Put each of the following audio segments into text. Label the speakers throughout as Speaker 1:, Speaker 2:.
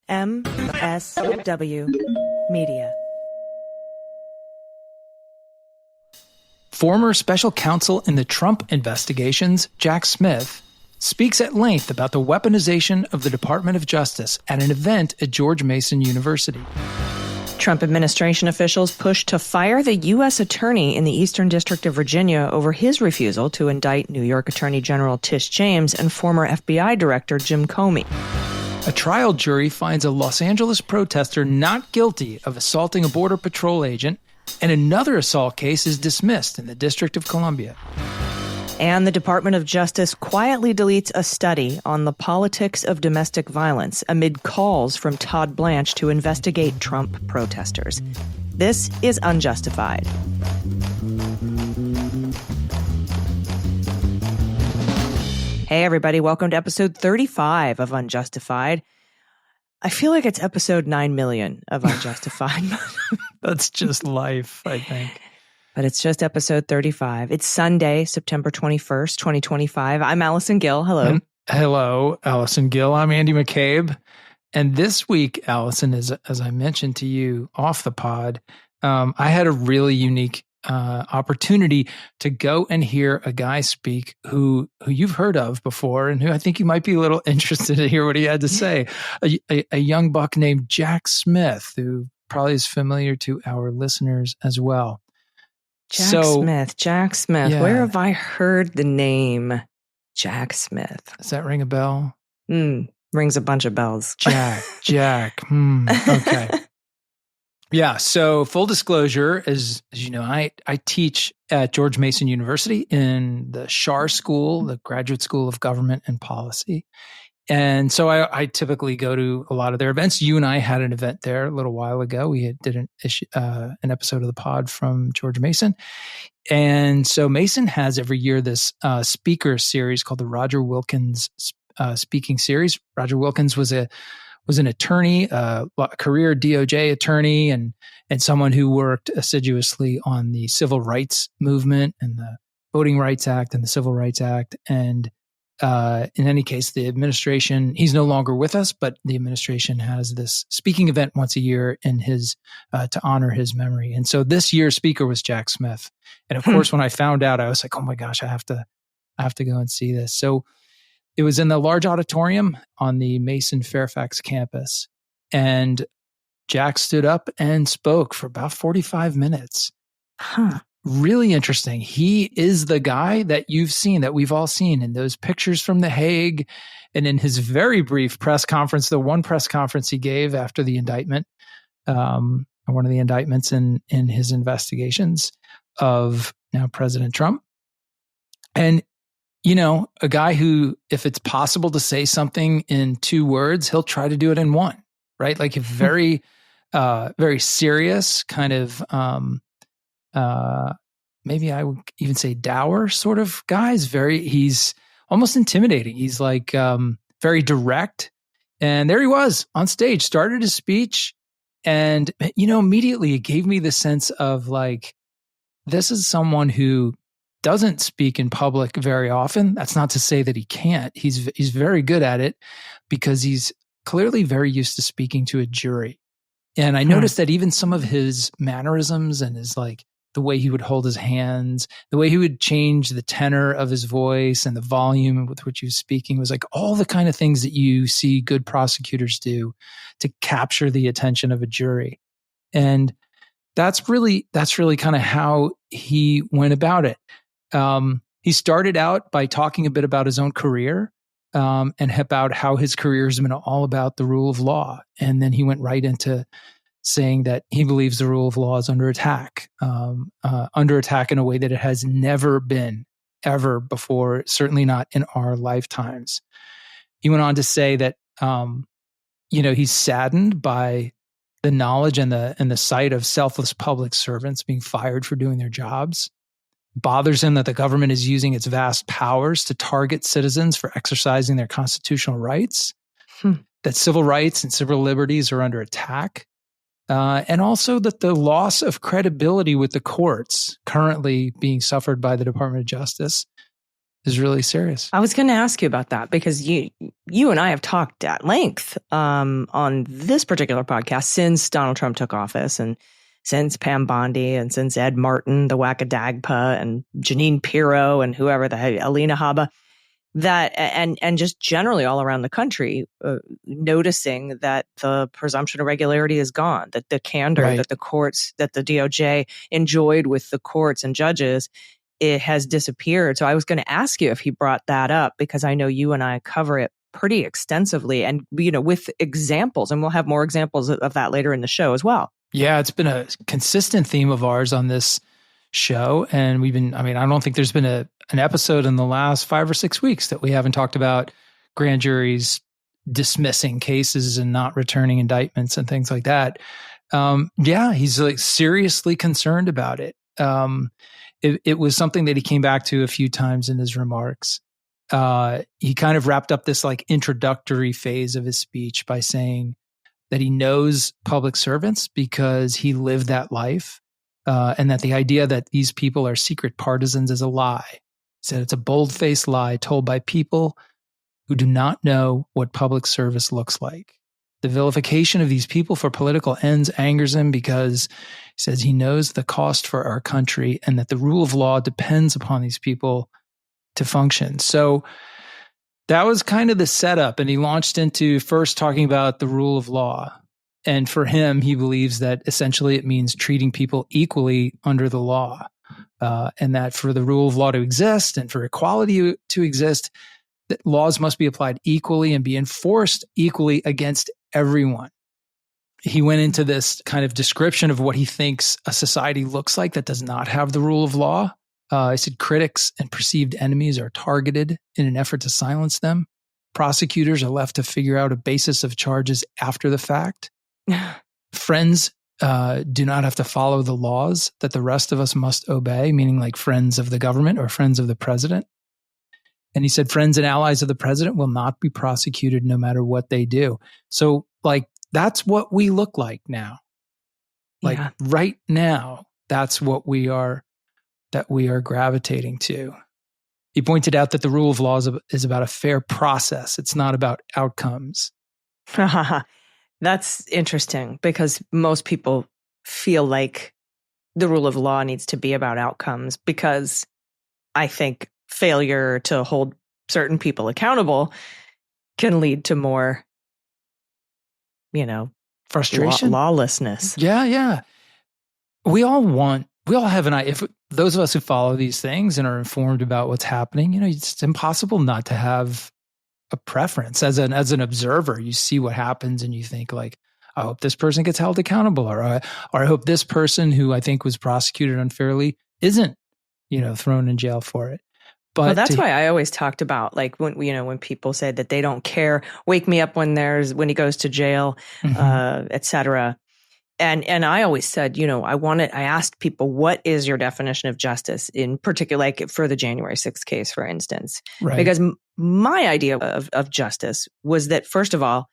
Speaker 1: MSW Media.
Speaker 2: Former special counsel in the Trump investigations, Jack Smith, speaks at length about the weaponization of the Department of Justice at an event at George Mason University.
Speaker 1: Trump administration officials pushed to fire the U.S. attorney in the Eastern District of Virginia over his refusal to indict New York Attorney General Tish James and former FBI Director Jim Comey.
Speaker 2: A trial jury finds a Los Angeles protester not guilty of assaulting a Border Patrol agent, and another assault case is dismissed in the District of Columbia.
Speaker 1: And the Department of Justice quietly deletes a study on the politics of domestic violence amid calls from Todd Blanche to investigate Trump protesters. This is Unjustified. Hey, everybody. Welcome to episode 35 of Unjustified. I feel like it's episode 9 million of Unjustified.
Speaker 2: That's just life, I think.
Speaker 1: But it's just episode 35. It's Sunday, September 21st, 2025. I'm Allison Gill. Hello.
Speaker 2: Hello, Allison Gill. I'm Andy McCabe. And this week, Allison, as I mentioned to you off the pod, I had a really unique opportunity to go and hear a guy speak who you've heard of before and who I think you might be a little interested to hear what he had to say. A young buck named Jack Smith, who probably is familiar to our listeners as well.
Speaker 1: Jack Smith. Yeah. Where have I heard the name Jack Smith?
Speaker 2: Does that ring a bell?
Speaker 1: Rings a bunch of bells.
Speaker 2: Jack. Okay. Yeah. So full disclosure, as you know, I teach at George Mason University in the Schar School, the Graduate School of Government and Policy. And so I typically go to a lot of their events. You and I had an event there a little while ago. We did an episode of the pod from George Mason. And so Mason has every year this speaker series called the Roger Wilkins Speaking Series. Roger Wilkins was an attorney, a career DOJ attorney, and someone who worked assiduously on the Civil Rights Movement and the Voting Rights Act and the Civil Rights Act. And in any case, the administration, he's no longer with us, but the administration has this speaking event once a year in his, to honor his memory. And so this year's speaker was Jack Smith. And of course, when I found out, I was like, oh my gosh, I have to go and see this. So it was in the large auditorium on the Mason Fairfax campus. And Jack stood up and spoke for about 45 minutes. Really interesting. He is the guy that you've seen, that we've all seen in those pictures from The Hague and in his very brief press conference, the one press conference he gave after the indictment, one of the indictments in his investigations of now President Trump. And, you know, a guy who, if it's possible to say something in 2 words, he'll try to do it in 1, right? Like a very, very serious kind of, maybe I would even say dour sort of guy. He's almost intimidating. He's like very direct. And there he was on stage, started his speech. And, you know, immediately it gave me the sense of like, this is someone who doesn't speak in public very often. That's not to say that he can't. He's very good at it because he's clearly very used to speaking to a jury. And I noticed that even some of his mannerisms and his like, the way he would hold his hands, the way he would change the tenor of his voice and the volume with which he was speaking was like all the kind of things that you see good prosecutors do to capture the attention of a jury. And that's really kind of how he went about it. He started out by talking a bit about his own career, and about how his career has been all about the rule of law. And then he went right into saying that he believes the rule of law is under attack in a way that it has never been ever before, certainly not in our lifetimes. He went on to say that, he's saddened by the knowledge and the sight of selfless public servants being fired for doing their jobs. Bothers him that the government is using its vast powers to target citizens for exercising their constitutional rights, that civil rights and civil liberties are under attack. And also that the loss of credibility with the courts currently being suffered by the Department of Justice is really serious.
Speaker 1: I was going to ask you about that because you and I have talked at length on this particular podcast since Donald Trump took office, and since Pam Bondi, and since Ed Martin, the Wackadagpa, and Janine Pirro, and whoever the hell, Alina Habba, that and just generally all around the country, noticing that the presumption of regularity is gone, that the candor that the courts, that the DOJ enjoyed with the courts and judges, it has disappeared. So I was going to ask you if he brought that up, because I know you and I cover it pretty extensively, and with examples, and we'll have more examples of that later in the show as well.
Speaker 2: Yeah, it's been a consistent theme of ours on this show. And I don't think there's been an episode in the last 5 or 6 weeks that we haven't talked about grand juries dismissing cases and not returning indictments and things like that. He's like seriously concerned about it. It was something that he came back to a few times in his remarks. He kind of wrapped up this like introductory phase of his speech by saying that he knows public servants because he lived that life, and that the idea that these people are secret partisans is a lie. He said it's a bold-faced lie told by people who do not know what public service looks like. The vilification of these people for political ends angers him because he says he knows the cost for our country and that the rule of law depends upon these people to function. So that was kind of the setup, and he launched into first talking about the rule of law. And for him, he believes that essentially it means treating people equally under the law, and that for the rule of law to exist and for equality to exist, that laws must be applied equally and be enforced equally against everyone. He went into this kind of description of what he thinks a society looks like that does not have the rule of law. I said critics and perceived enemies are targeted in an effort to silence them. Prosecutors are left to figure out a basis of charges after the fact. Friends do not have to follow the laws that the rest of us must obey, meaning like friends of the government or friends of the president. And he said friends and allies of the president will not be prosecuted no matter what they do. So like that's what we look like now. Like right now, that's what we are gravitating to. He pointed out that the rule of law is about a fair process. It's not about outcomes.
Speaker 1: That's interesting, because most people feel like the rule of law needs to be about outcomes, because I think failure to hold certain people accountable can lead to more,
Speaker 2: frustration,
Speaker 1: lawlessness.
Speaker 2: Yeah. We all have an idea. If those of us who follow these things and are informed about what's happening, it's impossible not to have a preference. As an observer, you see what happens and you think like, I hope this person gets held accountable, or I hope this person who I think was prosecuted unfairly isn't, thrown in jail for it. But
Speaker 1: that's why I always talked about like when people said that they don't care, wake me up when he goes to jail, et cetera. And I always said, I asked people, what is your definition of justice in particular, like for the January 6th case, for instance?
Speaker 2: Right.
Speaker 1: Because my idea of justice was that, first of all,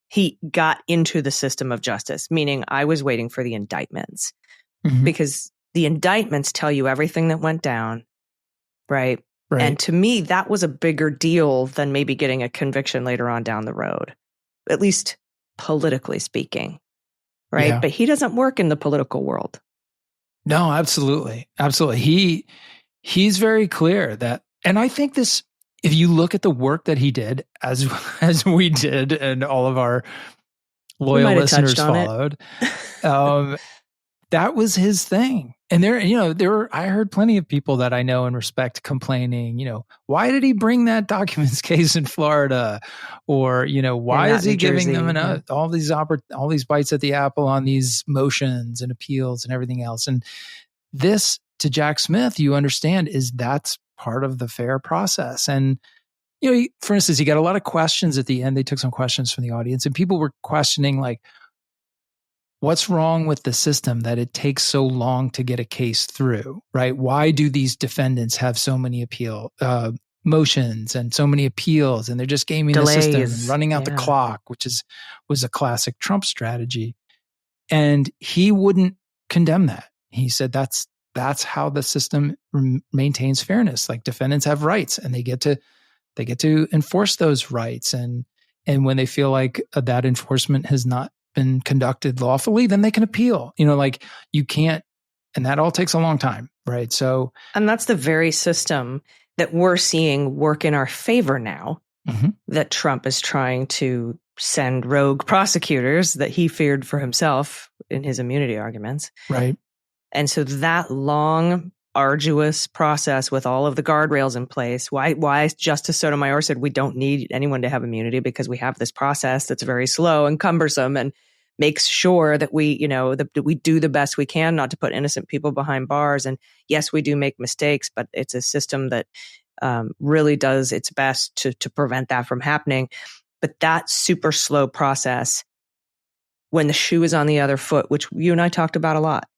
Speaker 1: he got into the system of justice, meaning I was waiting for the indictments, because the indictments tell you everything that went down, right? And to me, that was a bigger deal than maybe getting a conviction later on down the road, at least politically speaking. Right. Yeah. But he doesn't work in the political world.
Speaker 2: No, absolutely. Absolutely. He's very clear that, and I think this, if you look at the work that he did, as we did, and all of our loyal listeners followed, that was his thing. And I heard plenty of people that I know and respect complaining, why did he bring that documents case in Florida? Or, why is he giving them all these bites at the apple on these motions and appeals and everything else? And this, to Jack Smith, you understand, that's part of the fair process. And, for instance, he got a lot of questions at the end. They took some questions from the audience, and people were questioning like, what's wrong with the system that it takes so long to get a case through, right? Why do these defendants have so many motions and so many appeals, and they're just gaming
Speaker 1: Delays.
Speaker 2: The system and running out the clock, which was a classic Trump strategy. And he wouldn't condemn that. He said that's that's how the system maintains fairness. Like defendants have rights, and they get to enforce those rights. And when they feel like that enforcement has not been conducted lawfully, then they can appeal. Like you can't, and that all takes a long time, right? So,
Speaker 1: and that's the very system that we're seeing work in our favor now, that Trump is trying to send rogue prosecutors that he feared for himself in his immunity arguments.
Speaker 2: Right.
Speaker 1: And so that long, arduous process with all of the guardrails in place, why Justice Sotomayor said we don't need anyone to have immunity, because we have this process that's very slow and cumbersome and makes sure that we, that we do the best we can not to put innocent people behind bars. And yes, we do make mistakes, but it's a system that really does its best to prevent that from happening. But that super slow process, when the shoe is on the other foot, which you and I talked about a lot,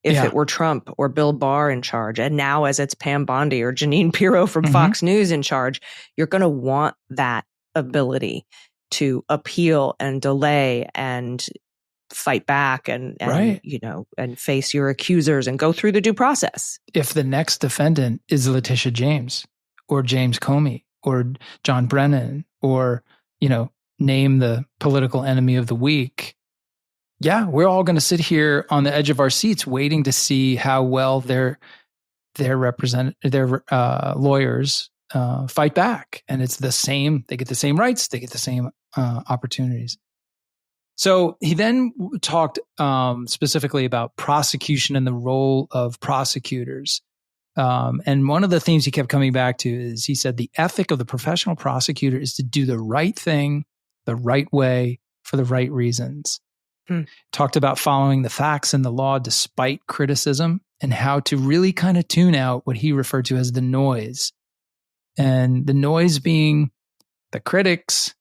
Speaker 1: if it were Trump or Bill Barr in charge, and now as it's Pam Bondi or Jeanine Pirro from Fox News in charge, you're going to want that ability to appeal and delay and fight back and and face your accusers and go through the due process.
Speaker 2: If the next defendant is Letitia James or James Comey or John Brennan or, name the political enemy of the week, we're all going to sit here on the edge of our seats waiting to see how well their lawyers fight back. And it's the same, they get the same rights, they get the same opportunities. So he then talked specifically about prosecution and the role of prosecutors. And one of the themes he kept coming back to is he said the ethic of the professional prosecutor is to do the right thing, the right way, for the right reasons. Talked about following the facts and the law despite criticism, and how to really kind of tune out what he referred to as the noise. And the noise being the critics,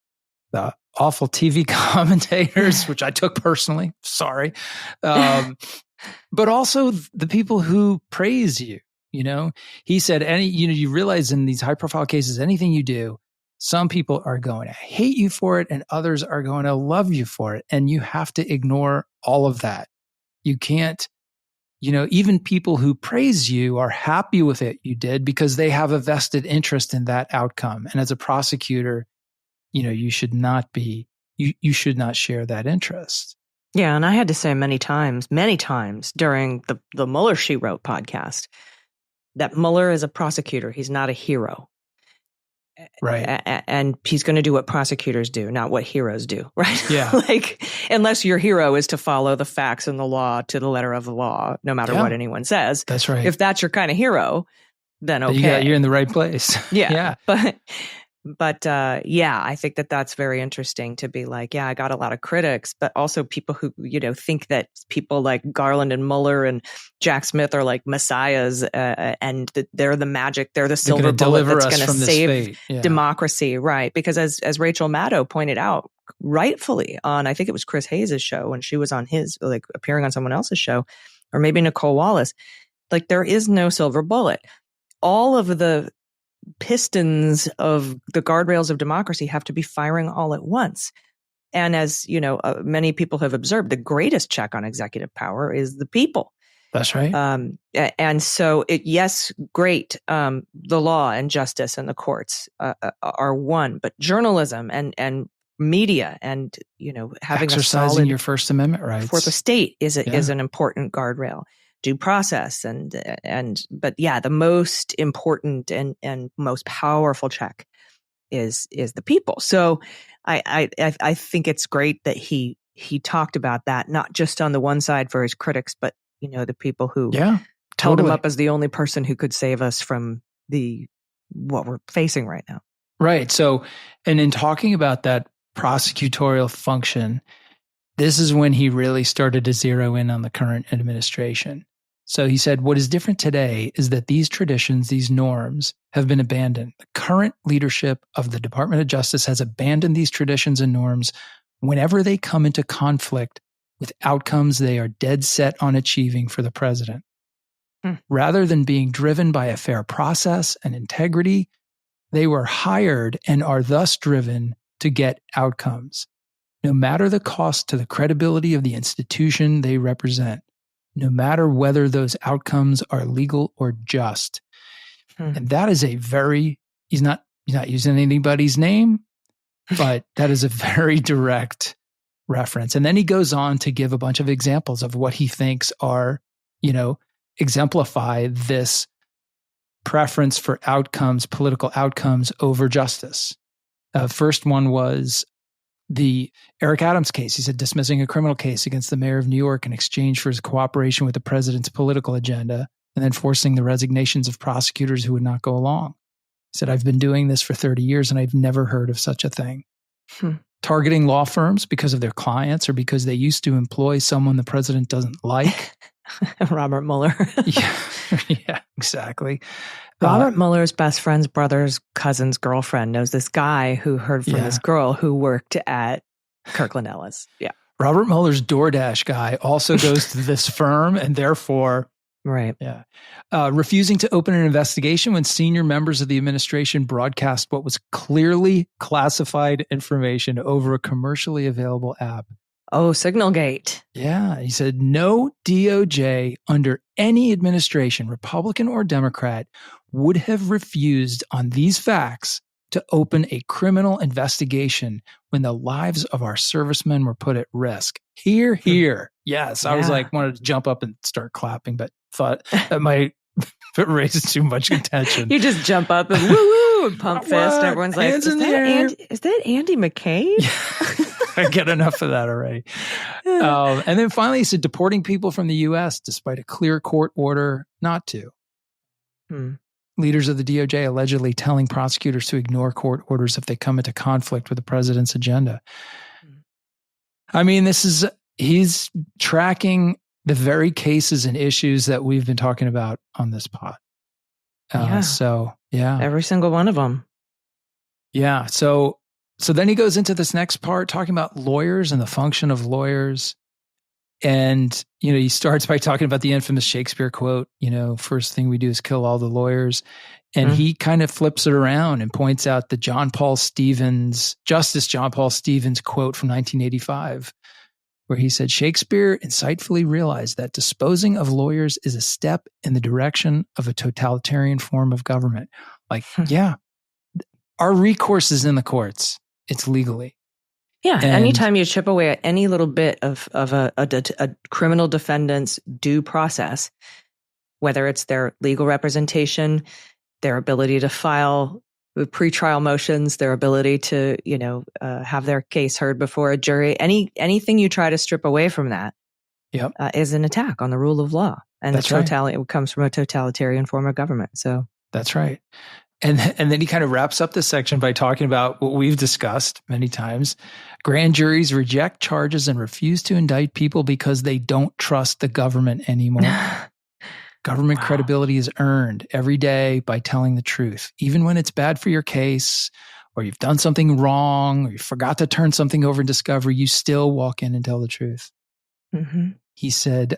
Speaker 2: the awful TV commentators, which I took personally, sorry. But also the people who praise you, He said, you realize in these high profile cases, anything you do, some people are going to hate you for it and others are going to love you for it. And you have to ignore all of that. You can't, even people who praise you are happy with it you did because they have a vested interest in that outcome. And as a prosecutor, you should not you should not share that interest.
Speaker 1: Yeah. And I had to say many times during the Mueller She Wrote podcast that Mueller is a prosecutor. He's not a hero.
Speaker 2: Right.
Speaker 1: And he's going to do what prosecutors do, not what heroes do, right?
Speaker 2: Yeah.
Speaker 1: Unless your hero is to follow the facts and the law to the letter of the law, no matter what anyone says.
Speaker 2: That's right.
Speaker 1: If that's your kind of hero, then okay.
Speaker 2: You're in the right place.
Speaker 1: Yeah. But I think that's very interesting to be like, I got a lot of critics, but also people who, think that people like Garland and Mueller and Jack Smith are like messiahs and that they're the magic, they're the silver bullet that's going to save democracy. Right. Because as Rachel Maddow pointed out rightfully on, I think it was Chris Hayes' show when she was on his, like appearing on someone else's show, or maybe Nicole Wallace, like there is no silver bullet. All of the pistons of the guardrails of democracy have to be firing all at once. And as many people have observed, the greatest check on executive power is the people.
Speaker 2: That's right.
Speaker 1: And so great. The law and justice and the courts are one, but journalism and media and, having
Speaker 2: exercising your First Amendment rights
Speaker 1: for the state is an important guardrail. Due process but the most important and most powerful check is the people. So I think it's great that he talked about that, not just on the one side for his critics, but the people who held him up as the only person who could save us from what we're facing right now.
Speaker 2: Right. So, and in talking about that prosecutorial function, this is when he really started to zero in on the current administration. So he said, what is different today is that these traditions, these norms have been abandoned. The current leadership of the Department of Justice has abandoned these traditions and norms whenever they come into conflict with outcomes they are dead set on achieving for the president. Rather than being driven by a fair process and integrity, they were hired and are thus driven to get outcomes, no matter the cost to the credibility of the institution they represent. no matter whether those outcomes are legal or just. And that is he's not using anybody's name, but that is a very direct reference. And then he goes on to give a bunch of examples of what he thinks are, exemplify this preference for outcomes, political outcomes over justice. First one was the Eric Adams case. He said dismissing a criminal case against the mayor of New York in exchange for his cooperation with the president's political agenda, and then forcing the resignations of prosecutors who would not go along. He said, I've been doing this for 30 years and I've never heard of such a thing. Targeting law firms because of their clients or because they used to employ someone the president doesn't like.
Speaker 1: Robert Mueller.
Speaker 2: yeah, exactly.
Speaker 1: Robert Mueller's best friend's brother's cousin's girlfriend knows this guy who heard from this girl who worked at Kirkland Ellis. Yeah.
Speaker 2: Robert Mueller's DoorDash guy also goes to this firm and therefore...
Speaker 1: Right.
Speaker 2: Yeah. Refusing to open an investigation when senior members of the administration broadcast what was clearly classified information over a commercially available app.
Speaker 1: Oh, Signalgate.
Speaker 2: Yeah. He said, no DOJ under any administration, Republican or Democrat, would have refused on these facts to open a criminal investigation when the lives of our servicemen were put at risk. Hear, hear. Yes. I was wanted to jump up and start clapping, but thought that might raise too much attention.
Speaker 1: You just jump up and woo-woo and pump fist. Everyone's like, is that Andy McCabe?
Speaker 2: I get enough of that already. And then finally, he said deporting people from the U.S. despite a clear court order not to. Leaders of the DOJ allegedly telling prosecutors to ignore court orders if they come into conflict with the president's agenda. I mean, he's tracking the very cases and issues that we've been talking about on this pod.
Speaker 1: Every single one of them.
Speaker 2: Yeah. So then he goes into this next part talking about lawyers and the function of lawyers. And, he starts by talking about the infamous Shakespeare quote, first thing we do is kill all the lawyers. And he kind of flips it around and points out the Justice John Paul Stevens quote from 1985, where he said, Shakespeare insightfully realized that disposing of lawyers is a step in the direction of a totalitarian form of government. Our recourse is in the courts. It's legally.
Speaker 1: Yeah. Anytime you chip away at any little bit of a criminal defendant's due process, whether it's their legal representation, their ability to file pretrial motions, their ability to, have their case heard before a jury, anything you try to strip away from that is an attack on the rule of law. And it comes from a totalitarian form of government. So
Speaker 2: that's right. And then he kind of wraps up this section by talking about what we've discussed many times. Grand juries reject charges and refuse to indict people because they don't trust the government anymore. Government credibility is earned every day by telling the truth. Even when it's bad for your case, or you've done something wrong, or you forgot to turn something over in discovery, you still walk in and tell the truth. He said,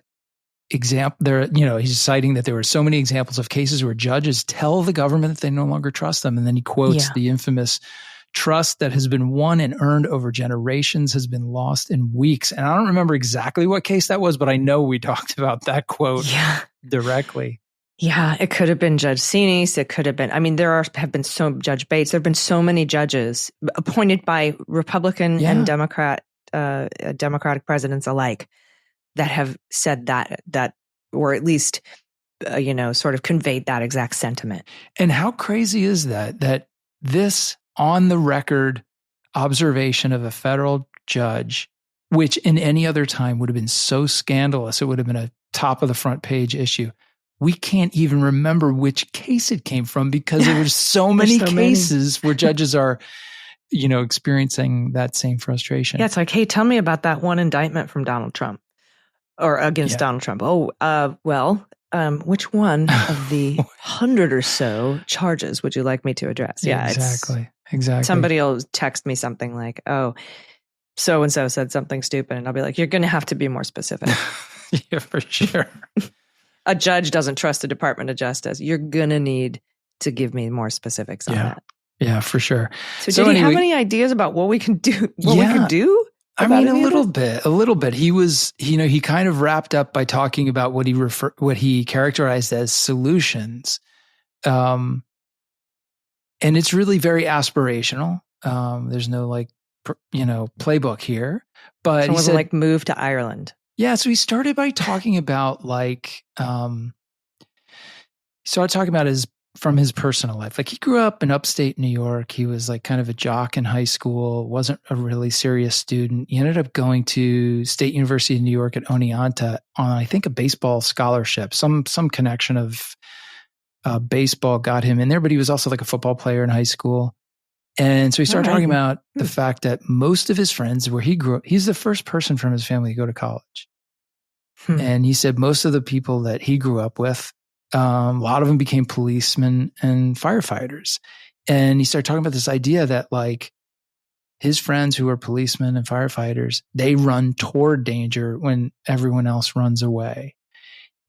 Speaker 2: he's citing that there were so many examples of cases where judges tell the government that they no longer trust them. And then he quotes the infamous trust that has been won and earned over generations has been lost in weeks. And I don't remember exactly what case that was, but I know we talked about that quote directly.
Speaker 1: Yeah, it could have been Judge Sinise. It could have been, have been Judge Bates. There have been so many judges appointed by Republican and Democratic presidents alike that have said that, or at least, sort of conveyed that exact sentiment.
Speaker 2: And how crazy is that this on the record observation of a federal judge, which in any other time would have been so scandalous, it would have been a top of the front page issue. We can't even remember which case it came from because there were so many cases where judges are, experiencing that same frustration.
Speaker 1: Yeah, it's like, hey, tell me about that one indictment from Donald Trump or against Donald Trump. Which one of the 100 or so charges would you like me to address? Yeah,
Speaker 2: exactly.
Speaker 1: Somebody will text me something like, oh, so-and-so said something stupid. And I'll be like, you're going to have to be more specific.
Speaker 2: Yeah, for sure.
Speaker 1: A judge doesn't trust the Department of Justice. You're going to need to give me more specifics on that.
Speaker 2: Yeah, for sure.
Speaker 1: So did he have any ideas about what we can do? We could do?
Speaker 2: I mean, a little bit. He was, he kind of wrapped up by talking about what he characterized as solutions. And it's really very aspirational. There's no playbook here, but
Speaker 1: so he wasn't like move to Ireland.
Speaker 2: Yeah. So he started by talking about from his personal life. Like he grew up in upstate New York. He was like kind of a jock in high school, wasn't a really serious student. He ended up going to State University of New York at Oneonta on, I think, a baseball scholarship. Some connection of baseball got him in there, but he was also like a football player in high school. And so he started talking about the fact that most of his friends, where he grew up, he's the first person from his family to go to college. And he said most of the people that he grew up with, a lot of them became policemen and firefighters. And he started talking about this idea that like his friends who are policemen and firefighters, they run toward danger when everyone else runs away.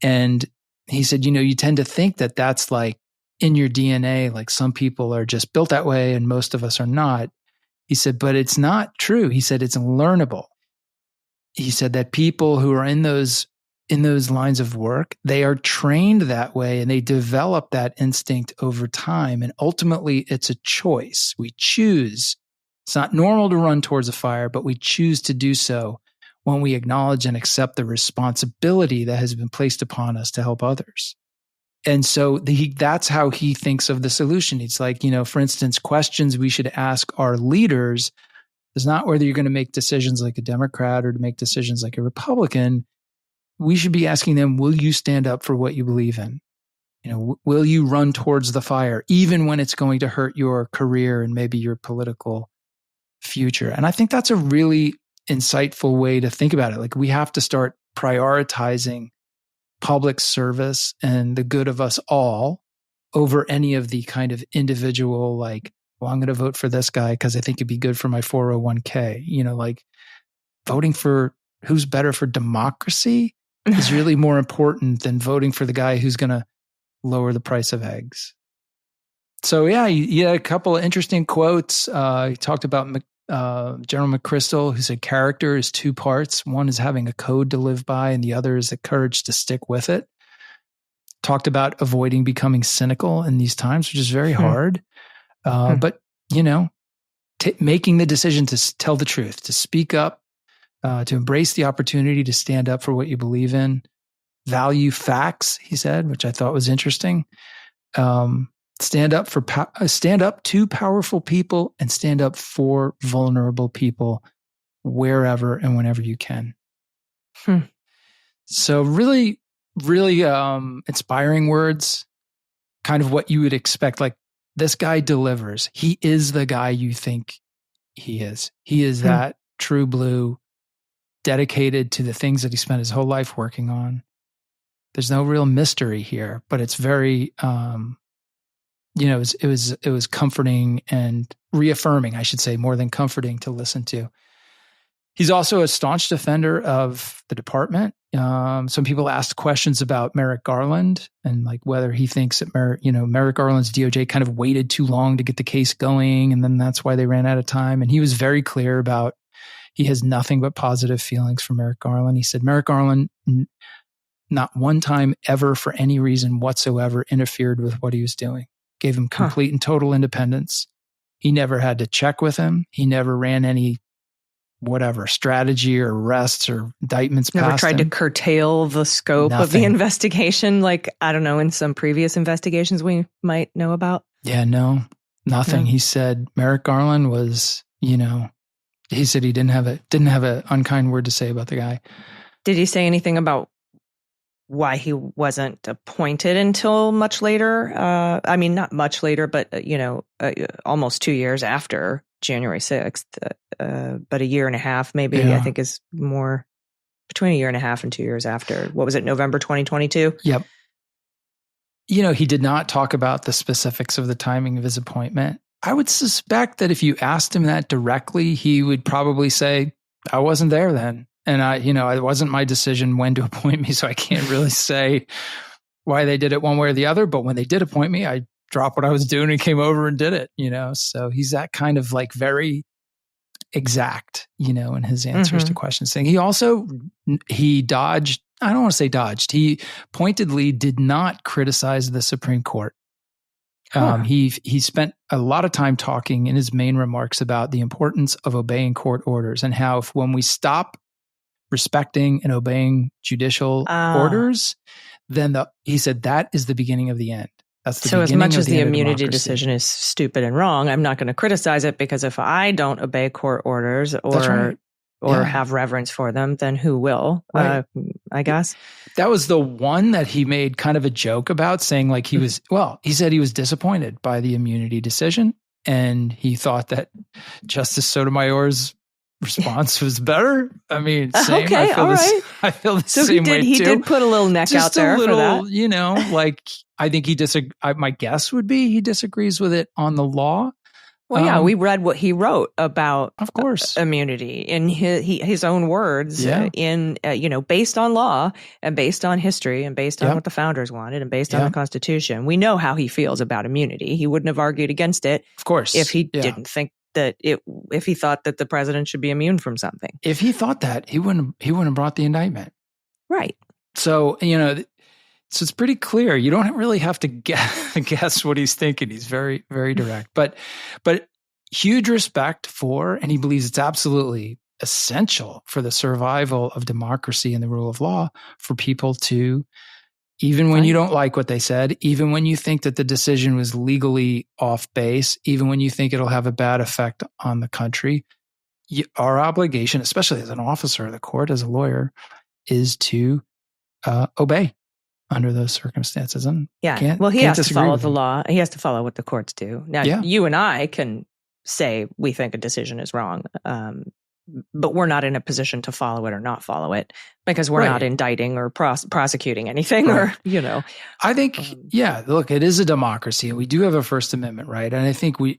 Speaker 2: And he said, you tend to think that that's like in your DNA, like some people are just built that way and most of us are not. He said, but it's not true. He said, it's learnable. He said that people who are in those lines of work, they are trained that way and they develop that instinct over time. And ultimately it's a choice. We choose. It's not normal to run towards a fire, but we choose to do so when we acknowledge and accept the responsibility that has been placed upon us to help others. And so that's how he thinks of the solution. It's like, for instance, questions we should ask our leaders is not whether you're going to make decisions like a Democrat or to make decisions like a Republican. We should be asking them, will you stand up for what you believe in? Will you run towards the fire, even when it's going to hurt your career and maybe your political future? And I think that's a really insightful way to think about it. Like we have to start prioritizing public service and the good of us all over any of the kind of individual, like, well, I'm going to vote for this guy because I think it'd be good for my 401k. Like voting for who's better for democracy is really more important than voting for the guy who's going to lower the price of eggs. So yeah, he had a couple of interesting quotes. He talked about General McChrystal, who said character is two parts. One is having a code to live by, and the other is the courage to stick with it. Talked about avoiding becoming cynical in these times, which is very hard. But, making the decision to tell the truth, to speak up, to embrace the opportunity to stand up for what you believe in, value facts, he said, which I thought was interesting. Stand up to powerful people and stand up for vulnerable people wherever and whenever you can. So really, really inspiring words, kind of what you would expect. Like this guy delivers. He is the guy you think he is. He is that true blue, dedicated to the things that he spent his whole life working on. There's no real mystery here, but it's very, it was comforting and reaffirming, I should say, more than comforting to listen to. He's also a staunch defender of the department. Some people asked questions about Merrick Garland and like whether he thinks that Merrick Garland's DOJ kind of waited too long to get the case going, and then that's why they ran out of time. And he was very clear about he has nothing but positive feelings for Merrick Garland. He said Merrick Garland not one time ever for any reason whatsoever interfered with what he was doing. Gave him complete and total independence. He never had to check with him. He never ran any strategy or arrests or indictments past him.
Speaker 1: Never tried to curtail the scope of the investigation, like, I don't know, in some previous investigations we might know about?
Speaker 2: Yeah, no, nothing. No. He said Merrick Garland was, he said he didn't have an unkind word to say about the guy.
Speaker 1: Did he say anything about why he wasn't appointed until much later? I mean, not much later, but, almost 2 years after January 6th, but a year and a half, maybe, I think is more between a year and a half and 2 years after. What was it, November 2022?
Speaker 2: Yep. He did not talk about the specifics of the timing of his appointment. I would suspect that if you asked him that directly, he would probably say, I wasn't there then. And it wasn't my decision when to appoint me, so I can't really say why they did it one way or the other. But when they did appoint me, I dropped what I was doing and came over and did it, So he's that kind of like very exact, in his answers to questions. He dodged, I don't want to say dodged, he pointedly did not criticize the Supreme Court. He spent a lot of time talking in his main remarks about the importance of obeying court orders and how when we stop respecting and obeying judicial orders, then he said that is the beginning of the end. That's the
Speaker 1: so as
Speaker 2: beginning
Speaker 1: much
Speaker 2: of
Speaker 1: as
Speaker 2: the
Speaker 1: the
Speaker 2: end of
Speaker 1: immunity
Speaker 2: democracy.
Speaker 1: decision is stupid and wrong, I'm not going to criticize it, because if I don't obey court orders or have reverence for them, then who will?
Speaker 2: Right.
Speaker 1: I guess.
Speaker 2: That was the one that he made kind of a joke about, saying like he said he was disappointed by the immunity decision, and he thought that Justice Sotomayor's response was better. I mean, same.
Speaker 1: Okay,
Speaker 2: I feel the same way too.
Speaker 1: He did put a little neck out there for that.
Speaker 2: Like I think my guess would be he disagrees with it on the law.
Speaker 1: Well, we read what he wrote about,
Speaker 2: of course,
Speaker 1: immunity in his own words, based on law and based on history and based on what the founders wanted and based on the Constitution. We know how he feels about immunity. He wouldn't have argued against it,
Speaker 2: of course,
Speaker 1: if he didn't think that if he thought that the president should be immune from something.
Speaker 2: If he thought that, he wouldn't have brought the indictment.
Speaker 1: Right.
Speaker 2: So, so it's pretty clear. You don't really have to guess what he's thinking. He's very, very direct. But huge respect for, and he believes it's absolutely essential for the survival of democracy and the rule of law for people to, even when you don't like what they said, even when you think that the decision was legally off base, even when you think it'll have a bad effect on the country, our obligation, especially as an officer of the court, as a lawyer, is to obey under those circumstances. And
Speaker 1: he has to follow the law. He has to follow what the courts do. Now, you and I can say we think a decision is wrong, but we're not in a position to follow it or not follow it, because we're not indicting or prosecuting anything, or.
Speaker 2: I think, look, it is a democracy, and we do have a First Amendment right. And I think we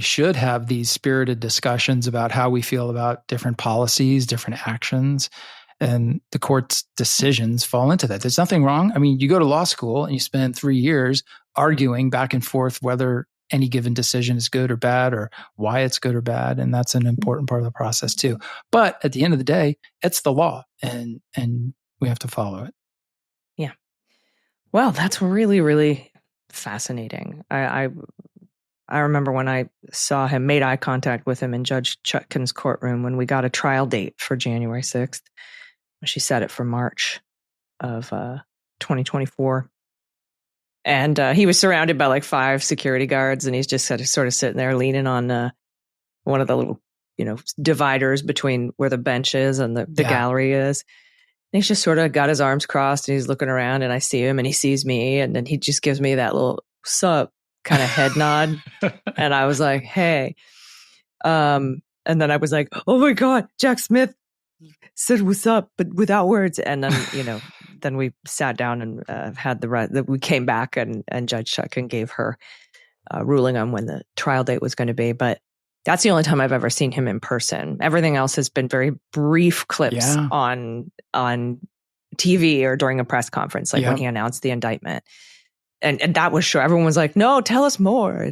Speaker 2: should have these spirited discussions about how we feel about different policies, different actions. And the court's decisions fall into that. There's nothing wrong. I mean, you go to law school and you spend 3 years arguing back and forth whether any given decision is good or bad, or why it's good or bad. And that's an important part of the process too. But at the end of the day, it's the law, and we have to follow it.
Speaker 1: Yeah. Well, that's really, really fascinating. I remember when I saw him, made eye contact with him in Judge Chutkan's courtroom when we got a trial date for January 6th. She set it for March of 2024. And he was surrounded by like 5 security guards, and he's just sort of sitting there leaning on one of the little, dividers between where the bench is and the gallery is. And he's just sort of got his arms crossed, and he's looking around, and I see him and he sees me, and then he just gives me that little sup kind of head nod. And I was like, hey. And then I was like, oh my God, Jack Smith said what's up, but without words. And then, then we sat down and had we came back, and Judge Chutkan gave her ruling on when the trial date was going to be. But that's the only time I've ever seen him in person. Everything else has been very brief clips on TV or during a press conference, like when he announced the indictment. And that was sure. Everyone was like, no, tell us more.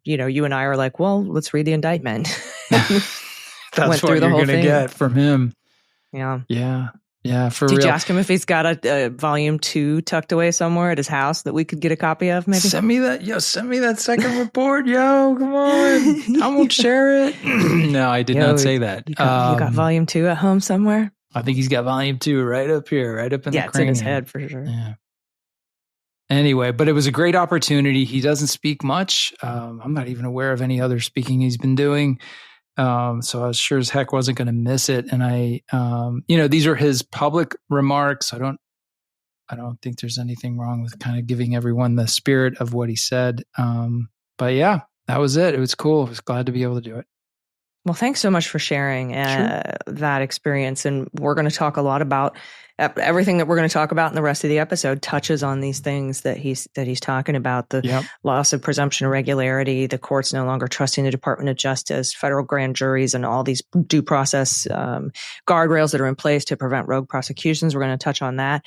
Speaker 1: You and I are like, well, let's read the indictment.
Speaker 2: That's what you're going to get from him.
Speaker 1: Yeah.
Speaker 2: Yeah. Yeah. For real.
Speaker 1: Did you ask him if he's got a volume 2 tucked away somewhere at his house that we could get a copy of? Maybe
Speaker 2: send me that. Send me that second report. Come on. I won't share it. No, I did not say that.
Speaker 1: You got volume 2 at home somewhere?
Speaker 2: I think he's got volume 2 right up here, right up in the cranium.
Speaker 1: Yeah, it's in his head for sure.
Speaker 2: Yeah. Anyway, but it was a great opportunity. He doesn't speak much. I'm not even aware of any other speaking he's been doing. So I was sure as heck wasn't going to miss it. And I, these are his public remarks. I don't think there's anything wrong with kind of giving everyone the spirit of what he said. But yeah, that was it. It was cool. I was glad to be able to do it.
Speaker 1: Well, thanks so much for sharing that experience. And we're going to talk a lot about everything that we're going to talk about in the rest of the episode touches on these things that he's talking about, the loss of presumption of regularity, the courts no longer trusting the Department of Justice, federal grand juries, and all these due process guardrails that are in place to prevent rogue prosecutions. We're going to touch on that.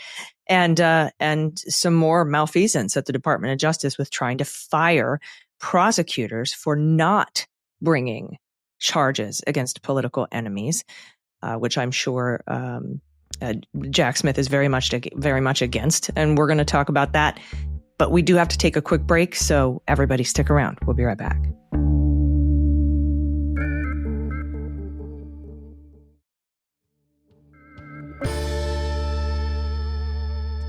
Speaker 1: And some more malfeasance at the Department of Justice with trying to fire prosecutors for not bringing charges against political enemies, which I'm sure Jack Smith is very much against. And we're going to talk about that. But we do have to take a quick break, so everybody stick around. We'll be right back.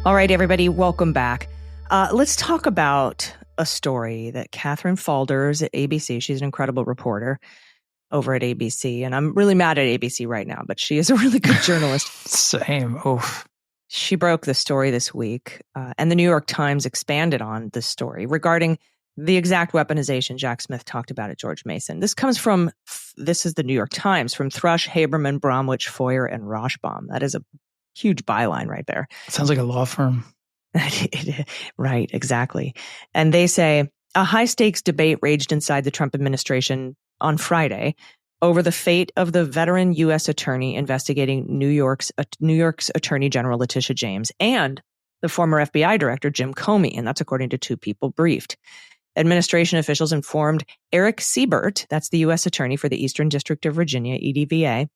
Speaker 1: All right, everybody, welcome back. Let's talk about a story that Catherine Faulders at ABC, she's an incredible reporter over at ABC, and I'm really mad at ABC right now, but she is a really good journalist.
Speaker 2: Same. Oof.
Speaker 1: She broke the story this week, and the New York Times expanded on this story regarding the exact weaponization Jack Smith talked about at George Mason. This is the New York Times, from Thrush, Haberman, Bromwich, Foyer, and Rashbaum. That is a huge byline right there.
Speaker 2: Sounds like a law firm.
Speaker 1: Right, exactly. And they say a high-stakes debate raged inside the Trump administration on Friday over the fate of the veteran U.S. attorney investigating New York's Attorney General Tish James and the former FBI Director Jim Comey, and that's according to two people briefed. Administration officials informed Eric Siebert, that's the U.S. Attorney for the Eastern District of Virginia, EDVA,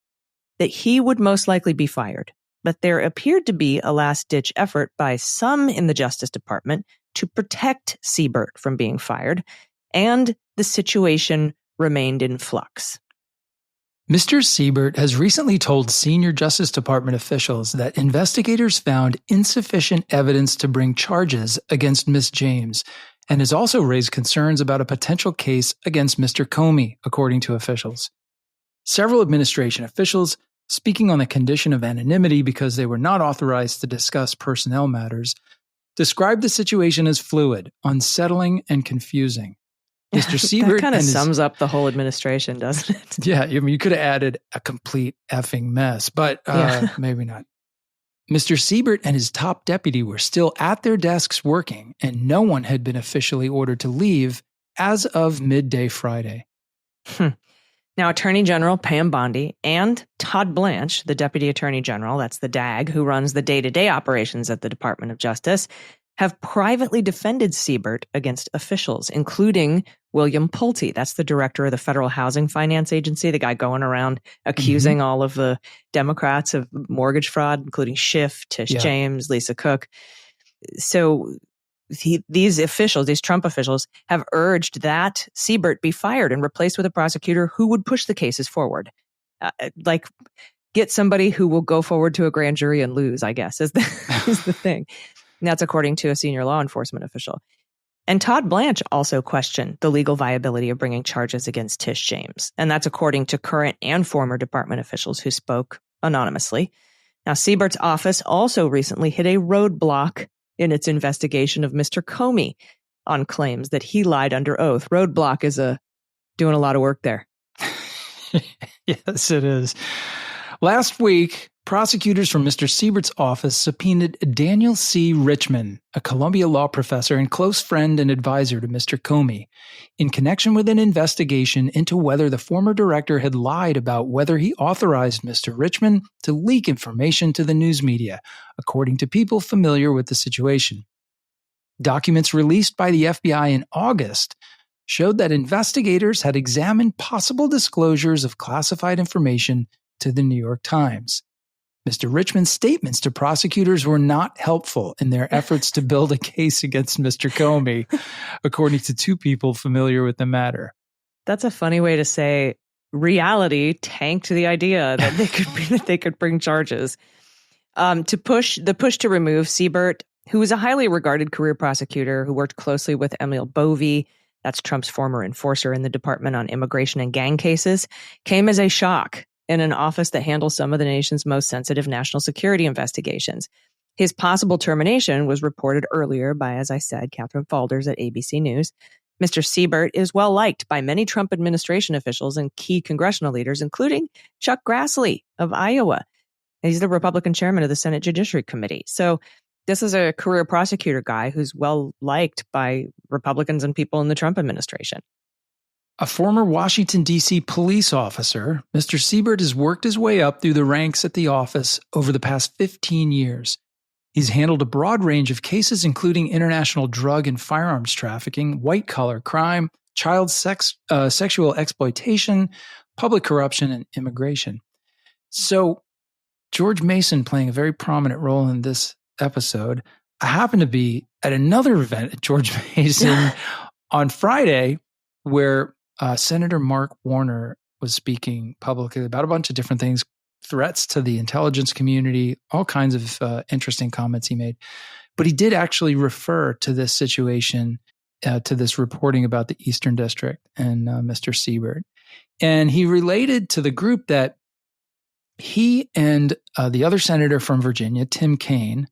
Speaker 1: that he would most likely be fired. But there appeared to be a last-ditch effort by some in the Justice Department to protect Siebert from being fired, and the situation remained in flux.
Speaker 2: Mr. Siebert has recently told senior Justice Department officials that investigators found insufficient evidence to bring charges against Ms. James, and has also raised concerns about a potential case against Mr. Comey, according to officials. Several administration officials, speaking on the condition of anonymity because they were not authorized to discuss personnel matters, described the situation as fluid, unsettling, and confusing. Mr. Siebert
Speaker 1: that kind of sums up the whole administration, doesn't it?
Speaker 2: Yeah, I mean, you could have added a complete effing mess, but maybe not. Mr. Siebert and his top deputy were still at their desks working, and no one had been officially ordered to leave as of midday Friday.
Speaker 1: Now, Attorney General Pam Bondi and Todd Blanche, the Deputy Attorney General, that's the DAG, who runs the day-to-day operations at the Department of Justice, have privately defended Siebert against officials, including William Pulte. That's the director of the Federal Housing Finance Agency, the guy going around accusing all of the Democrats of mortgage fraud, including Schiff, Tish James, Lisa Cook. So these Trump officials, have urged that Siebert be fired and replaced with a prosecutor who would push the cases forward. Get somebody who will go forward to a grand jury and lose, I guess, is the thing. And that's according to a senior law enforcement official. And Todd Blanche also questioned the legal viability of bringing charges against Tish James. And that's according to current and former department officials who spoke anonymously. Now, Siebert's office also recently hit a roadblock in its investigation of Mr. Comey on claims that he lied under oath. Roadblock is doing a lot of work there.
Speaker 2: Yes, it is. Last week, prosecutors from Mr. Siebert's office subpoenaed Daniel C. Richman, a Columbia law professor and close friend and advisor to Mr. Comey, in connection with an investigation into whether the former director had lied about whether he authorized Mr. Richman to leak information to the news media, according to people familiar with the situation. Documents released by the FBI in August showed that investigators had examined possible disclosures of classified information to the New York Times. Mr. Richman's statements to prosecutors were not helpful in their efforts to build a case against Mr. Comey, according to two people familiar with the matter.
Speaker 1: That's a funny way to say reality tanked the idea that they could bring charges. The push to remove Siebert, who was a highly regarded career prosecutor who worked closely with Emil Bovee, that's Trump's former enforcer in the Department on Immigration and Gang Cases, came as a shock in an office that handles some of the nation's most sensitive national security investigations. His possible termination was reported earlier by, as I said, Catherine Faulders at ABC News. Mr. Siebert is well liked by many Trump administration officials and key congressional leaders, including Chuck Grassley of Iowa. He's the Republican chairman of the Senate Judiciary Committee. So this is a career prosecutor guy who's well liked by Republicans and people in the Trump administration.
Speaker 2: A former Washington, D.C. police officer, Mr. Siebert has worked his way up through the ranks at the office over the past 15 years. He's handled a broad range of cases, including international drug and firearms trafficking, white-collar crime, child sexual exploitation, public corruption and immigration. So George Mason playing a very prominent role in this episode. I happened to be at another event at George Mason on Friday where Senator Mark Warner was speaking publicly about a bunch of different things, threats to the intelligence community, all kinds of interesting comments he made. But he did actually refer to this situation, to this reporting about the Eastern District and Mr. Siebert. And he related to the group that he and the other senator from Virginia, Tim Kaine,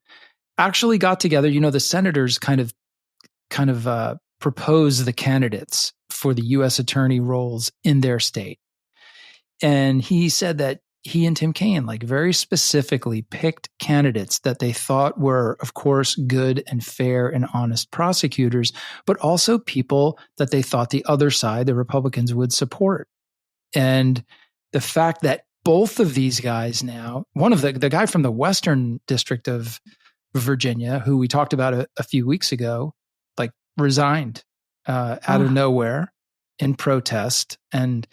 Speaker 2: actually got together. You know, the senators kind of propose the candidates for the U.S. attorney roles in their state. And he said that he and Tim Kaine, like, very specifically picked candidates that they thought were, of course, good and fair and honest prosecutors, but also people that they thought the other side, the Republicans, would support. And the fact that both of these guys now, one of the guy from the Western District of Virginia, who we talked about a few weeks ago, like, resigned out of nowhere in protest, and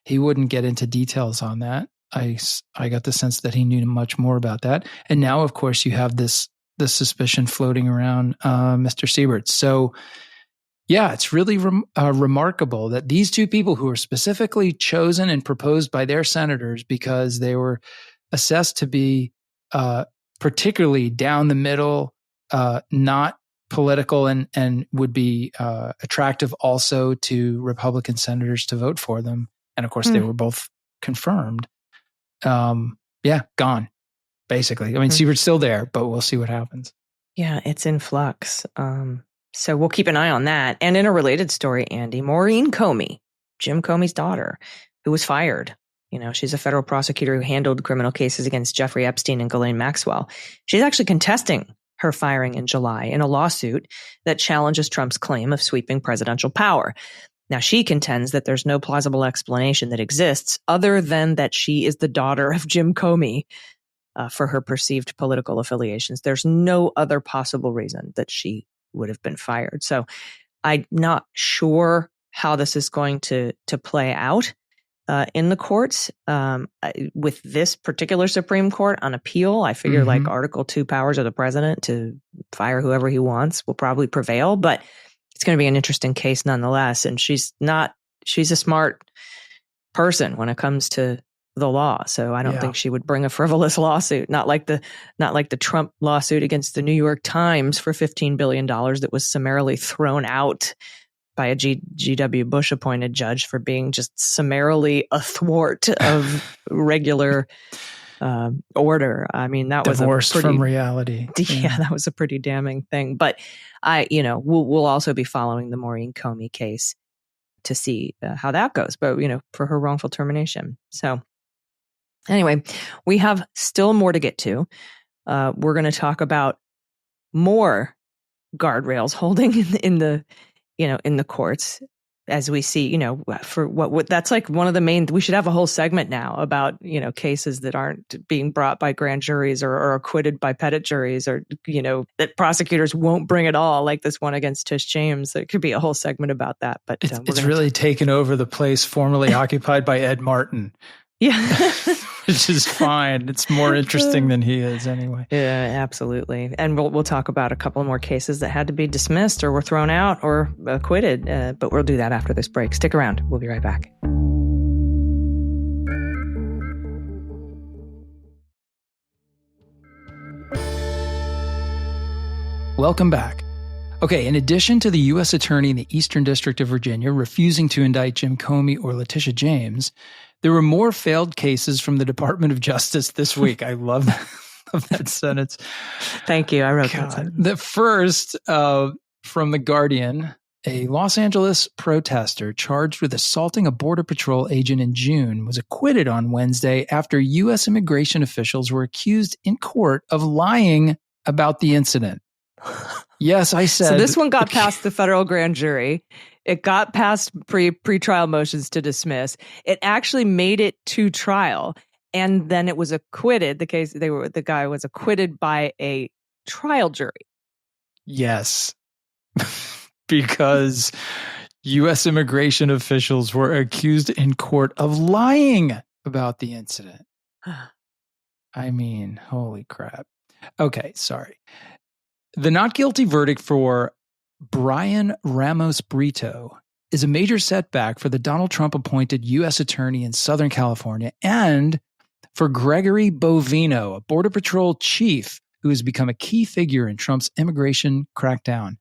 Speaker 2: he wouldn't get into details on that. I got the sense that he knew much more about that. And now, of course, you have this suspicion floating around Mr. Siebert. So, yeah, it's really remarkable that these two people who were specifically chosen and proposed by their senators because they were assessed to be particularly down the middle, not political, and would be attractive also to Republican senators to vote for them. And of course, they were both confirmed. Gone, basically. I mean, Siebert's still there, but we'll see what happens.
Speaker 1: Yeah, it's in flux. So we'll keep an eye on that. And in a related story, Andy, Maureen Comey, Jim Comey's daughter, who was fired. You know, she's a federal prosecutor who handled criminal cases against Jeffrey Epstein and Ghislaine Maxwell. She's actually contesting her firing in July in a lawsuit that challenges Trump's claim of sweeping presidential power. Now, she contends that there's no plausible explanation that exists other than that she is the daughter of Jim Comey for her perceived political affiliations. There's no other possible reason that she would have been fired. So I'm not sure how this is going to play out in the courts. With this particular Supreme Court on appeal, I figure like Article 2 powers of the president to fire whoever he wants will probably prevail, but it's going to be an interesting case nonetheless. And she's a smart person when it comes to the law. So I don't think she would bring a frivolous lawsuit, not like the Trump lawsuit against the New York Times for $15 billion that was summarily thrown out by a G.W. Bush appointed judge for being just summarily athwart of regular order. I mean, that was
Speaker 2: divorced from reality.
Speaker 1: Yeah, that was a pretty damning thing. But we'll also be following the Maureen Comey case to see how that goes. But for her wrongful termination. So anyway, we have still more to get to. We're going to talk about more guardrails holding in the courts, as we see, for what that's like one of the main, we should have a whole segment now about, cases that aren't being brought by grand juries or acquitted by petit juries, or, that prosecutors won't bring at all, like this one against Tish James. There could be a whole segment about that. But
Speaker 2: it's really taken over the place formerly occupied by Ed Martin.
Speaker 1: Yeah.
Speaker 2: Which is fine. It's more interesting than he is anyway.
Speaker 1: Yeah, absolutely. And we'll talk about a couple more cases that had to be dismissed or were thrown out or acquitted. But we'll do that after this break. Stick around. We'll be right back.
Speaker 2: Welcome back. Okay, in addition to the U.S. Attorney in the Eastern District of Virginia refusing to indict Jim Comey or Letitia James, there were more failed cases from the Department of Justice this week. I love that sentence.
Speaker 1: Thank you. I wrote that sentence.
Speaker 2: The first from The Guardian, a Los Angeles protester charged with assaulting a Border Patrol agent in June was acquitted on Wednesday after U.S. immigration officials were accused in court of lying about the incident. Yes, I said.
Speaker 1: So this one got past the federal grand jury. It got past pre-trial motions to dismiss. It actually made it to trial, and then it was acquitted. The guy was acquitted by a trial jury.
Speaker 2: Yes, because U.S. immigration officials were accused in court of lying about the incident. I mean, holy crap. Okay, sorry. The not guilty verdict for Brian Ramos Brito is a major setback for the Donald Trump appointed U.S. attorney in Southern California and for Gregory Bovino, a Border Patrol chief who has become a key figure in Trump's immigration crackdown.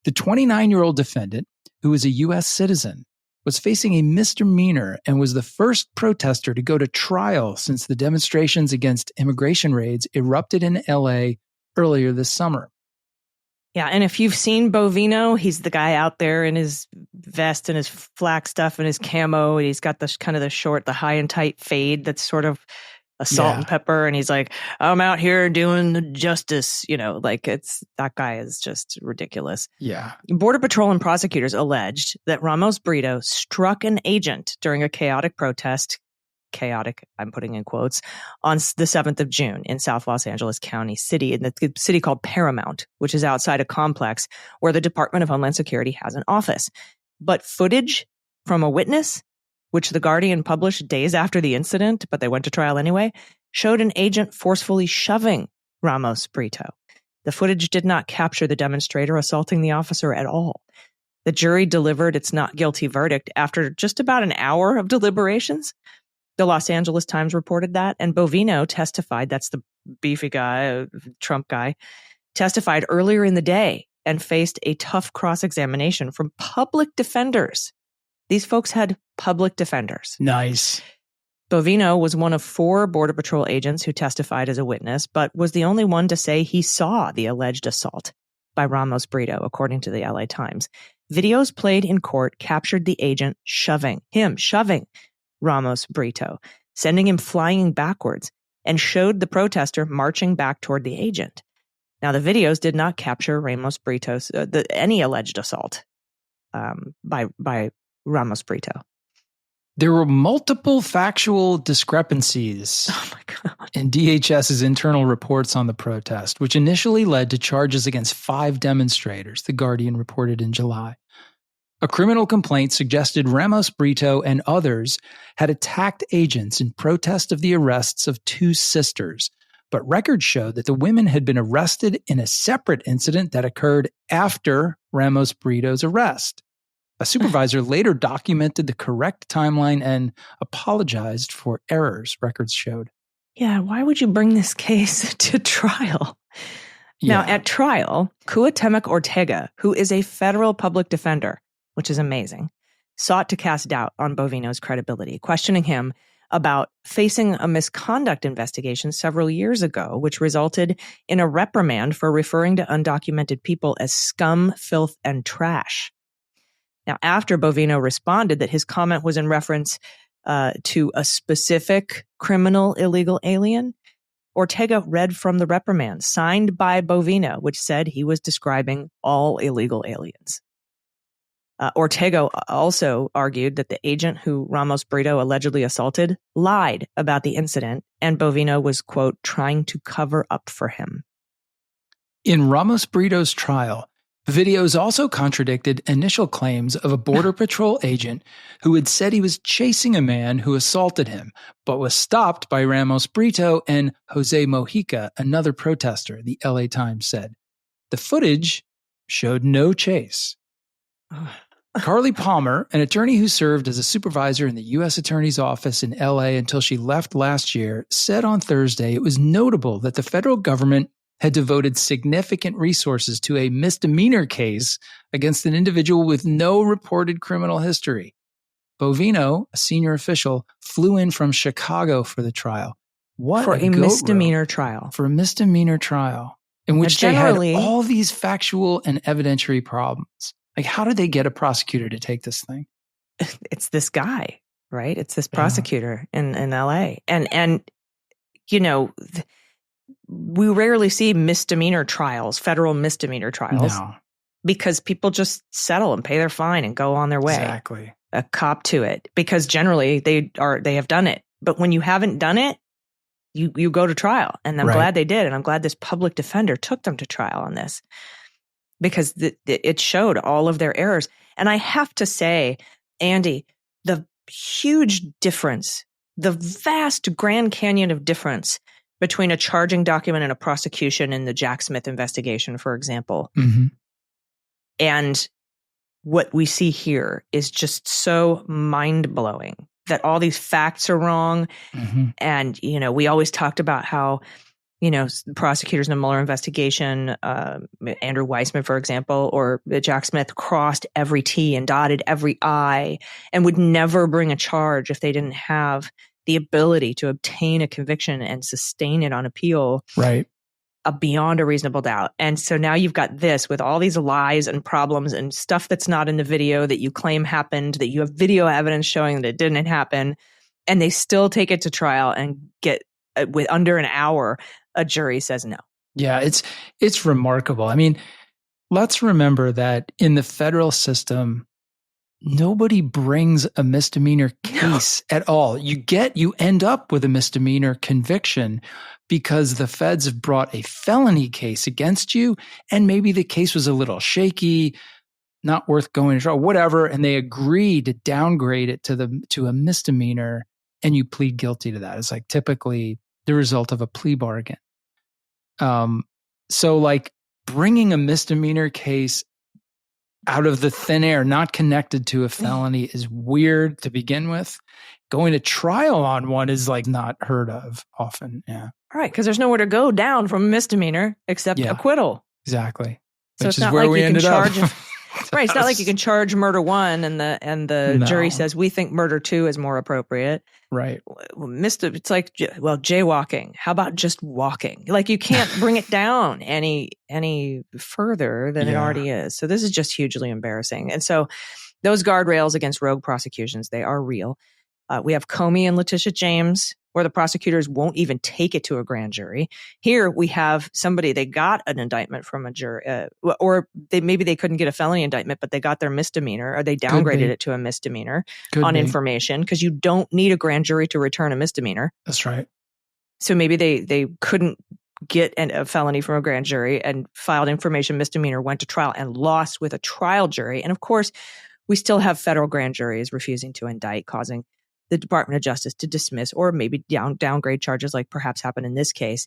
Speaker 2: The 29-year-old defendant, who is a U.S. citizen, was facing a misdemeanor and was the first protester to go to trial since the demonstrations against immigration raids erupted in L.A. earlier this summer.
Speaker 1: Yeah, and if you've seen Bovino, he's the guy out there in his vest and his flak stuff and his camo, and he's got the kind of the high and tight fade that's sort of a salt and pepper, and he's like, I'm out here doing the justice, that guy is just ridiculous.
Speaker 2: Yeah.
Speaker 1: Border Patrol and prosecutors alleged that Ramos Brito struck an agent during a chaotic protest, chaotic, I'm putting in quotes, on the 7th of June in South Los Angeles County City, in the city called Paramount, which is outside a complex where the Department of Homeland Security has an office. But footage from a witness, which The Guardian published days after the incident, but they went to trial anyway, showed an agent forcefully shoving Ramos Brito. The footage did not capture the demonstrator assaulting the officer at all. The jury delivered its not guilty verdict after just about an hour of deliberations. The Los Angeles Times reported that, and Bovino testified, that's the beefy guy, Trump guy, testified earlier in the day and faced a tough cross-examination from public defenders. These folks had public defenders.
Speaker 2: Nice.
Speaker 1: Bovino was one of 4 Border Patrol agents who testified as a witness, but was the only one to say he saw the alleged assault by Ramos Brito, according to the LA Times. Videos played in court captured the agent shoving Ramos Brito, sending him flying backwards, and showed the protester marching back toward the agent. Now, the videos did not capture Ramos Brito's any alleged assault by Ramos Brito.
Speaker 2: There were multiple factual discrepancies in DHS's internal reports on the protest, which initially led to charges against 5 demonstrators, The Guardian reported in July. A criminal complaint suggested Ramos Brito and others had attacked agents in protest of the arrests of 2 sisters, but records showed that the women had been arrested in a separate incident that occurred after Ramos Brito's arrest. A supervisor later documented the correct timeline and apologized for errors, records showed.
Speaker 1: Yeah, why would you bring this case to trial?
Speaker 2: Yeah.
Speaker 1: Now, at trial, Cuauhtemoc Ortega, who is a federal public defender, which is amazing, sought to cast doubt on Bovino's credibility, questioning him about facing a misconduct investigation several years ago, which resulted in a reprimand for referring to undocumented people as scum, filth, and trash. Now, after Bovino responded that his comment was in reference to a specific criminal illegal alien, Ortega read from the reprimand signed by Bovino, which said he was describing all illegal aliens. Ortega also argued that the agent who Ramos Brito allegedly assaulted lied about the incident, and Bovino was, quote, trying to cover up for him.
Speaker 2: In Ramos Brito's trial, videos also contradicted initial claims of a Border Patrol agent who had said he was chasing a man who assaulted him, but was stopped by Ramos Brito and Jose Mojica, another protester, the LA Times said. The footage showed no chase. Carly Palmer, an attorney who served as a supervisor in the U.S. Attorney's Office in L.A. until she left last year, said on Thursday it was notable that the federal government had devoted significant resources to a misdemeanor case against an individual with no reported criminal history. Bovino, a senior official, flew in from Chicago for the trial.
Speaker 1: For a misdemeanor trial.
Speaker 2: For a misdemeanor trial, in which they had all these factual and evidentiary problems. Like, how did they get a prosecutor to take this thing?
Speaker 1: It's this guy, right? It's this prosecutor in LA. And you know, we rarely see misdemeanor trials, federal misdemeanor trials, because people just settle and pay their fine and go on their way.
Speaker 2: Exactly.
Speaker 1: A cop to it, because generally they have done it. But when you haven't done it, you go to trial. And I'm glad they did. And I'm glad this public defender took them to trial on this. because it showed all of their errors. And I have to say, Andy, the huge difference, the vast Grand Canyon of difference between a charging document and a prosecution in the Jack Smith investigation, for example, and what we see here is just so mind-blowing that all these facts are wrong. And, we always talked about how, prosecutors in the Mueller investigation, Andrew Weissman, for example, or Jack Smith crossed every T and dotted every I and would never bring a charge if they didn't have the ability to obtain a conviction and sustain it on appeal.
Speaker 2: Right.
Speaker 1: Beyond a reasonable doubt. And so now you've got this with all these lies and problems and stuff that's not in the video that you claim happened, that you have video evidence showing that it didn't happen. And they still take it to trial and get with under an hour, a jury says no.
Speaker 2: Yeah, it's remarkable. I mean, let's remember that in the federal system, nobody brings a misdemeanor case at all. You end up with a misdemeanor conviction because the feds have brought a felony case against you, and maybe the case was a little shaky, not worth going to trial, whatever, and they agree to downgrade it to a misdemeanor, and you plead guilty to that. It's like typically the result of a plea bargain. So like bringing a misdemeanor case out of the thin air, not connected to a felony, is weird to begin with. Going to trial on one is like not heard of often. Yeah.
Speaker 1: All right. Because there's nowhere to go down from a misdemeanor except acquittal.
Speaker 2: Exactly.
Speaker 1: So
Speaker 2: Which
Speaker 1: it's not
Speaker 2: is where
Speaker 1: like
Speaker 2: we
Speaker 1: you can
Speaker 2: ended
Speaker 1: charge
Speaker 2: up.
Speaker 1: Right. It's not like you can charge murder one and the jury says we think murder two is more appropriate.
Speaker 2: Right.
Speaker 1: It's like, well, jaywalking. How about just walking? Like you can't bring it down any further than it already is. So this is just hugely embarrassing. And so those guardrails against rogue prosecutions, they are real. We have Comey and Tish James, where the prosecutors won't even take it to a grand jury. Here we have somebody, they got an indictment from a jury, or maybe they couldn't get a felony indictment, but they got their misdemeanor, or they downgraded it to a misdemeanor on information, because you don't need a grand jury to return a misdemeanor.
Speaker 2: That's right.
Speaker 1: So maybe they couldn't get a felony from a grand jury and filed information misdemeanor, went to trial and lost with a trial jury. And of course, we still have federal grand juries refusing to indict, causing the Department of Justice to dismiss or maybe downgrade charges like perhaps happened in this case.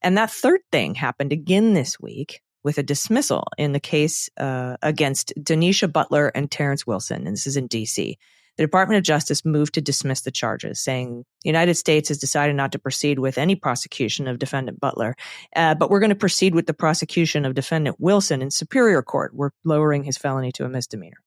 Speaker 1: And that third thing happened again this week with a dismissal in the case against Denisha Butler and Terrence Wilson. And this is in D.C. The Department of Justice moved to dismiss the charges, saying the United States has decided not to proceed with any prosecution of defendant Butler, but we're going to proceed with the prosecution of defendant Wilson in Superior Court. We're lowering his felony to a misdemeanor.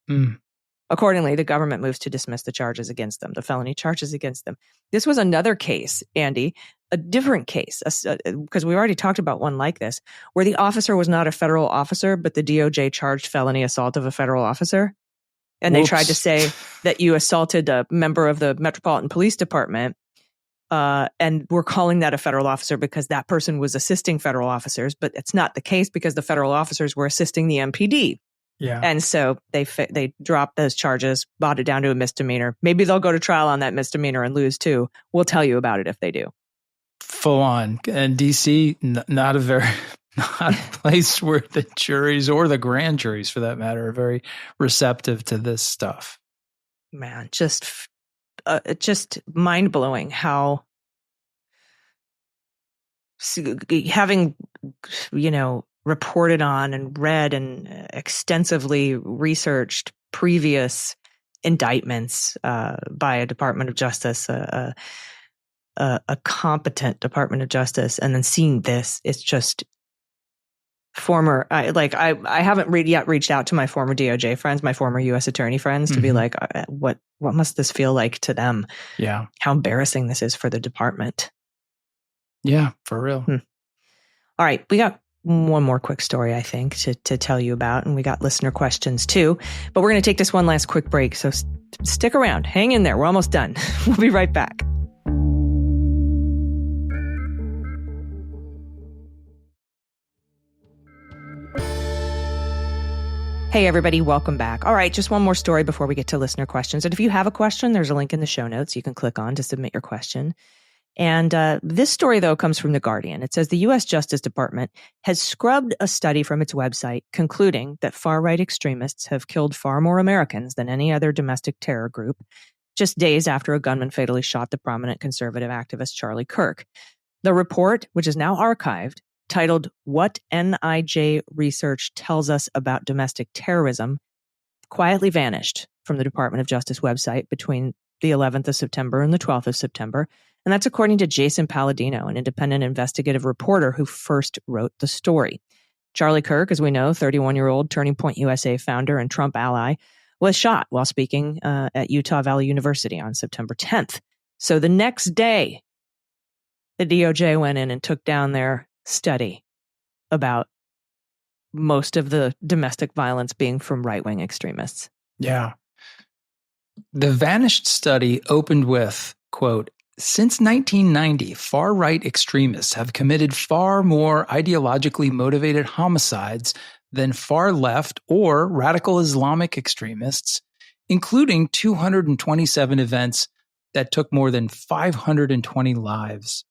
Speaker 1: Accordingly, the government moves to dismiss the charges against them, the felony charges against them. This was another case, Andy, a different case, because we already talked about one like this, where the officer was not a federal officer, but the DOJ charged felony assault of a federal officer. And they tried to say that you assaulted a member of the Metropolitan Police Department, and we're calling that a federal officer because that person was assisting federal officers, but it's not the case because the federal officers were assisting the MPD.
Speaker 2: Yeah.
Speaker 1: And so they dropped those charges, brought it down to a misdemeanor. Maybe they'll go to trial on that misdemeanor and lose too. We'll tell you about it if they do.
Speaker 2: Full on. And DC, not a place where the juries or the grand juries, for that matter, are very receptive to this stuff.
Speaker 1: Man, just mind blowing how having, reported on and read and extensively researched previous indictments by a Department of Justice, a competent Department of Justice, and then seeing this, it's just I haven't yet reached out to my former DOJ friends, my former U.S. attorney friends, to be like, what must this feel like to them?
Speaker 2: Yeah.
Speaker 1: How embarrassing this is for the department.
Speaker 2: Yeah, for real.
Speaker 1: All right. We got one more quick story, I think, to tell you about. And we got listener questions too. But we're going to take this one last quick break. So stick around. Hang in there. We're almost done. We'll be right back. Hey, everybody. Welcome back. All right. Just one more story before we get to listener questions. And if you have a question, there's a link in the show notes you can click on to submit your question. And this story, though, comes from The Guardian. It says the U.S. Justice Department has scrubbed a study from its website, concluding that far-right extremists have killed far more Americans than any other domestic terror group, just days after a gunman fatally shot the prominent conservative activist Charlie Kirk. The report, which is now archived, titled What NIJ Research Tells Us About Domestic Terrorism, quietly vanished from the Department of Justice website between the 11th of September and the 12th of September. And that's according to Jason Palladino, an independent investigative reporter who first wrote the story. Charlie Kirk, as we know, 31-year-old Turning Point USA founder and Trump ally, was shot while speaking at Utah Valley University on September 10th. So the next day, the DOJ went in and took down their study about most of the domestic violence being from right-wing extremists.
Speaker 2: Yeah. The vanished study opened with, quote, since 1990, far-right extremists have committed far more ideologically motivated homicides than far-left or radical Islamic extremists, including 227 events that took more than 520 lives.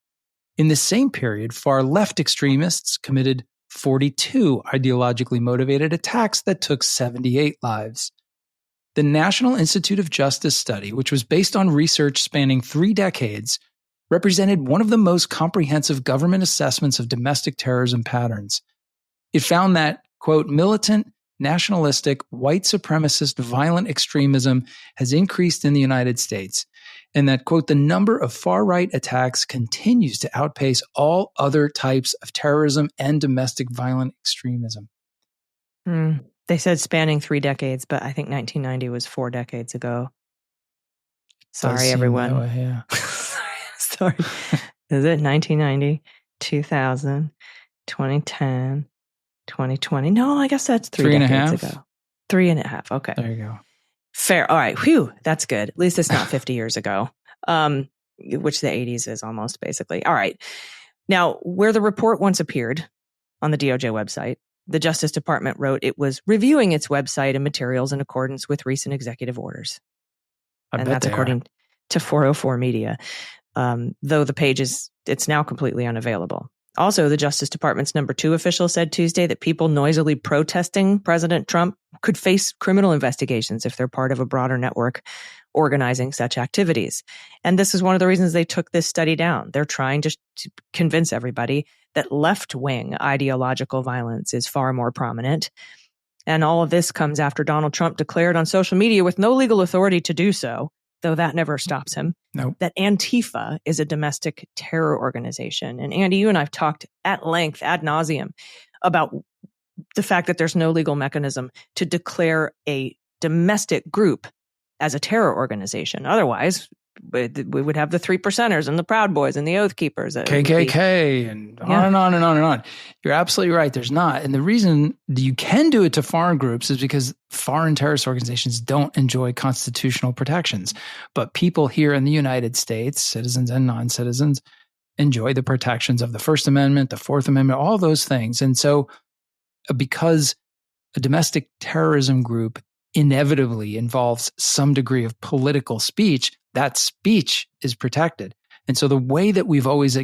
Speaker 2: In the same period, far-left extremists committed 42 ideologically motivated attacks that took 78 lives. The National Institute of Justice study, which was based on research spanning 3 decades, represented one of the most comprehensive government assessments of domestic terrorism patterns. It found that, quote, militant, nationalistic, white supremacist, violent extremism has increased in the United States, and that, quote, the number of far-right attacks continues to outpace all other types of terrorism and domestic violent extremism.
Speaker 1: They said spanning 3 decades, but I think 1990 was 4 decades ago. Sorry, everyone.
Speaker 2: Way, yeah.
Speaker 1: Sorry. Is it 1990, 2000, 2010, 2020? No, I guess that's 3 decades ago. 3.5. Okay.
Speaker 2: There you go.
Speaker 1: Fair. All right. Whew. That's good. At least it's not 50 years ago, which the 80s is almost basically. All right. Now, where the report once appeared on the DOJ website, the Justice Department wrote it was reviewing its website and materials in accordance with recent executive orders. And that's according to 404 Media. Though the page it's now completely unavailable. Also, the Justice Department's number 2 official said Tuesday that people noisily protesting President Trump could face criminal investigations if they're part of a broader network organizing such activities. And this is one of the reasons they took this study down. They're trying to convince everybody that left-wing ideological violence is far more prominent. And all of this comes after Donald Trump declared on social media with no legal authority to do so, though that never stops him, that Antifa is a domestic terror organization. And Andy, you and I have talked at length, ad nauseum, about the fact that there's no legal mechanism to declare a domestic group as a terror organization. Otherwise, we would have the 3%ers and the Proud Boys and the Oath Keepers.
Speaker 2: KKK and on and on and on and on. You're absolutely right. There's not. And the reason you can do it to foreign groups is because foreign terrorist organizations don't enjoy constitutional protections. But people here in the United States, citizens and non-citizens, enjoy the protections of the First Amendment, the Fourth Amendment, all those things. And so because a domestic terrorism group inevitably involves some degree of political speech, that speech is protected. And so the way that we've always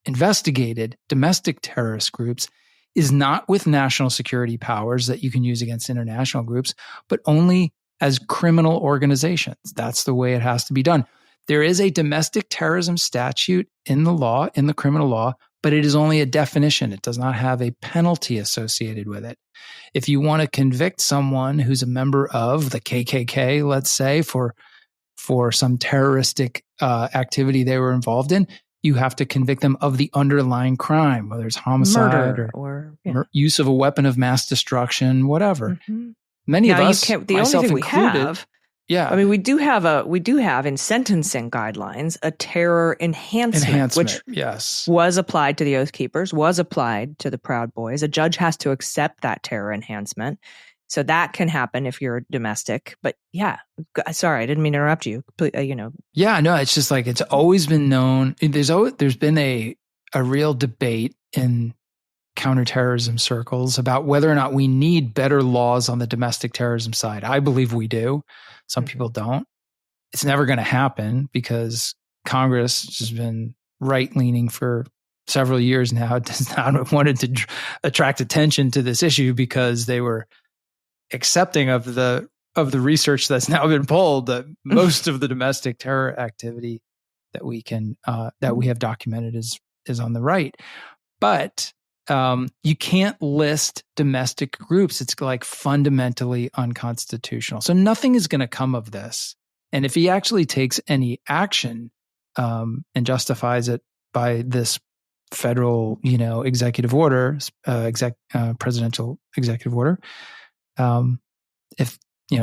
Speaker 2: investigated domestic terrorist groups is not with national security powers that you can use against international groups, but only as criminal organizations. That's the way it has to be done. There is a domestic terrorism statute in the law, in the criminal law, but it is only a definition. It does not have a penalty associated with it. If you want to convict someone who's a member of the KKK, let's say, for some terroristic activity they were involved in, you have to convict them of the underlying crime, whether it's homicide
Speaker 1: murder
Speaker 2: or use of a weapon of mass destruction, whatever.
Speaker 1: Mm-hmm.
Speaker 2: Many of us,
Speaker 1: the only thing we have, I mean, we do have in sentencing guidelines a terror enhancement, which was applied to the Oath Keepers, was applied to the Proud Boys. A judge has to accept that terror enhancement. So that can happen if you're domestic. But yeah, sorry, I didn't mean to interrupt you.
Speaker 2: Yeah, no, it's just like it's always been known. There's been a real debate in counterterrorism circles about whether or not we need better laws on the domestic terrorism side. I believe we do. Some people don't. It's never going to happen because Congress, which has been right-leaning for several years now, does not wanted to attract attention to this issue because they were accepting of the research that's now been pulled that most of the domestic terror activity that we have documented is on the right. But you can't list domestic groups. It's like fundamentally unconstitutional. So nothing is going to come of this. And if he actually takes any action and justifies it by this federal, executive order, presidential executive order, if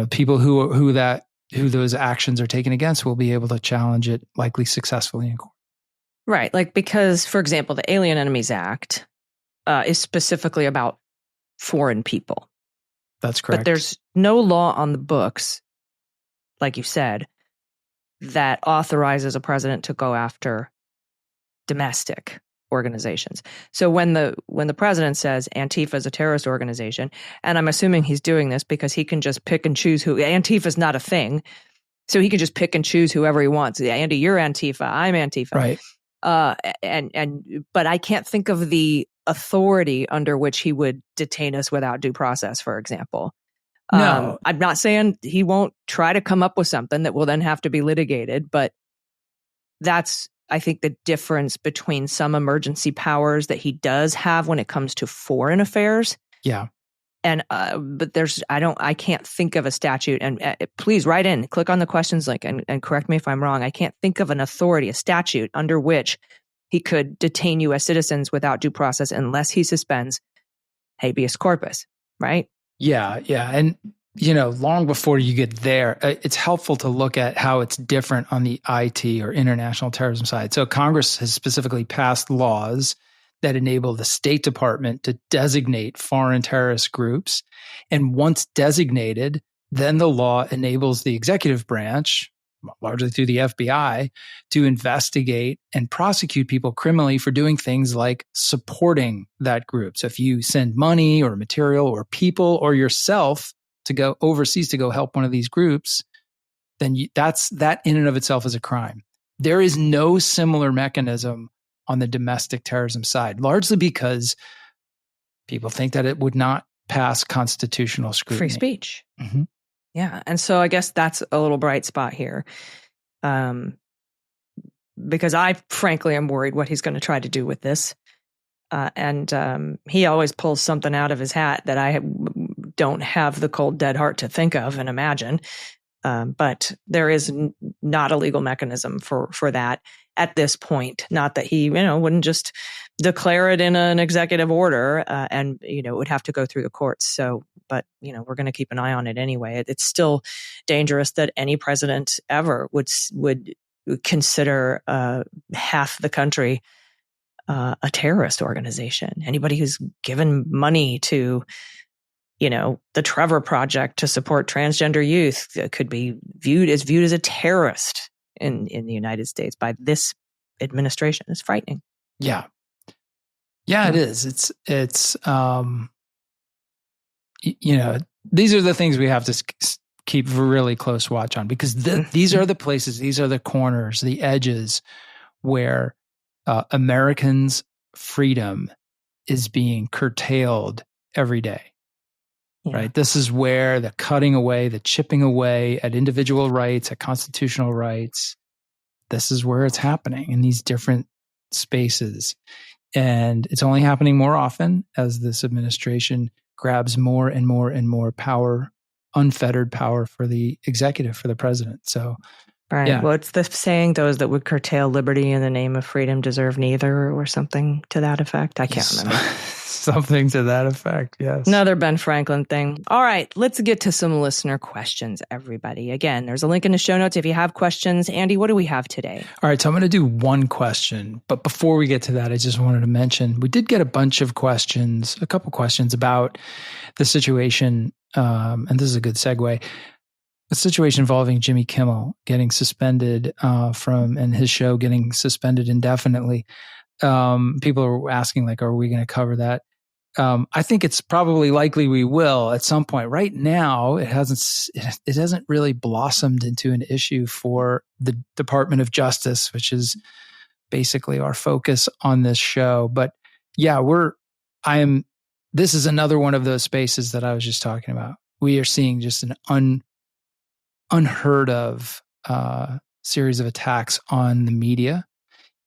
Speaker 2: people who those actions are taken against will be able to challenge it, likely successfully in court.
Speaker 1: Right. Like, because, for example, the Alien Enemies Act is specifically about foreign people.
Speaker 2: That's correct.
Speaker 1: But there's no law on the books, like you said, that authorizes a president to go after domestic organizations. So when the president says Antifa is a terrorist organization, and I'm assuming he's doing this because he can just pick and choose who Antifa is not a thing, so he can just pick and choose whoever he wants. Andy, you're Antifa. I'm Antifa.
Speaker 2: Right.
Speaker 1: But I can't think of the authority under which he would detain us without due process, for example.
Speaker 2: No,
Speaker 1: I'm not saying he won't try to come up with something that will then have to be litigated, but that's, I think, the difference between some emergency powers that he does have when it comes to foreign affairs.
Speaker 2: Yeah.
Speaker 1: And, but I can't think of a statute, and please write in, click on the questions link and correct me if I'm wrong. I can't think of an authority, a statute under which he could detain U.S. citizens without due process unless he suspends habeas corpus, right?
Speaker 2: Yeah. And, long before you get there, it's helpful to look at how it's different on the IT or international terrorism side. So Congress has specifically passed laws that enable the State Department to designate foreign terrorist groups. And once designated, then the law enables the executive branch, largely through the FBI, to investigate and prosecute people criminally for doing things like supporting that group. So if you send money or material or people or yourself to go overseas to go help one of these groups, then that in and of itself is a crime. There is no similar mechanism on the domestic terrorism side, largely because people think that it would not pass constitutional scrutiny.
Speaker 1: Free speech.
Speaker 2: Mm-hmm.
Speaker 1: Yeah. And so I guess that's a little bright spot here. Because I frankly am worried what he's going to try to do with this. And he always pulls something out of his hat that I don't have the cold, dead heart to think of and imagine. But there is not a legal mechanism for that at this point. Not that he, wouldn't just declare it in an executive order, and it would have to go through the courts. So, but we're going to keep an eye on it anyway. It's still dangerous that any president ever would consider half the country a terrorist organization. Anybody who's given money to the Trevor Project to support transgender youth could be viewed as a terrorist in the United States by this administration. It's frightening.
Speaker 2: Yeah. Yeah, it is. It's these are the things we have to keep a really close watch on, because these are the places, these are the corners, the edges where Americans' freedom is being curtailed every day. Yeah. Right. This is where the cutting away, the chipping away at individual rights, at constitutional rights, this is where it's happening in these different spaces. And it's only happening more often as this administration grabs more and more and more power, unfettered power for the executive, for the president. So,
Speaker 1: right.
Speaker 2: Yeah.
Speaker 1: Well, it's the saying, those that would curtail liberty in the name of freedom deserve neither, or something to that effect. I can't remember.
Speaker 2: Something to that effect, yes.
Speaker 1: Another Ben Franklin thing. All right, let's get to some listener questions, everybody. Again, there's a link in the show notes if you have questions. Andy, what do we have today?
Speaker 2: All right, so I'm going to do one question. But before we get to that, I just wanted to mention, we did get a couple questions about the situation, and this is a good segue, a situation involving Jimmy Kimmel getting suspended and his show getting suspended indefinitely. People are asking, are we going to cover that? I think it's probably likely we will at some point. Right now, it hasn't really blossomed into an issue for the Department of Justice, which is basically our focus on this show. But yeah, this is another one of those spaces that I was just talking about. We are seeing just an unheard of series of attacks on the media.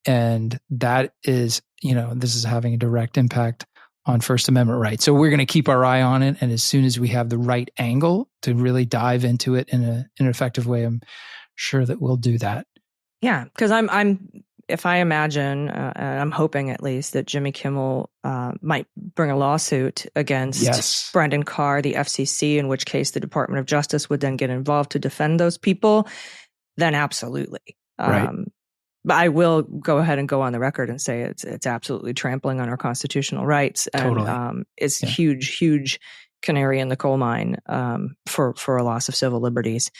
Speaker 2: And that is, this is having a direct impact on First Amendment rights. So we're going to keep our eye on it. And as soon as we have the right angle to really dive into it in an effective way, I'm sure that we'll do that.
Speaker 1: Yeah, because if I imagine, and I'm hoping at least, that Jimmy Kimmel might bring a lawsuit against Brendan Carr, the FCC, in which case the Department of Justice would then get involved to defend those people, then absolutely.
Speaker 2: Right.
Speaker 1: But I will go ahead and go on the record and say it's absolutely trampling on our constitutional rights, and
Speaker 2: Totally.
Speaker 1: It's huge canary in the coal mine for a loss of civil liberties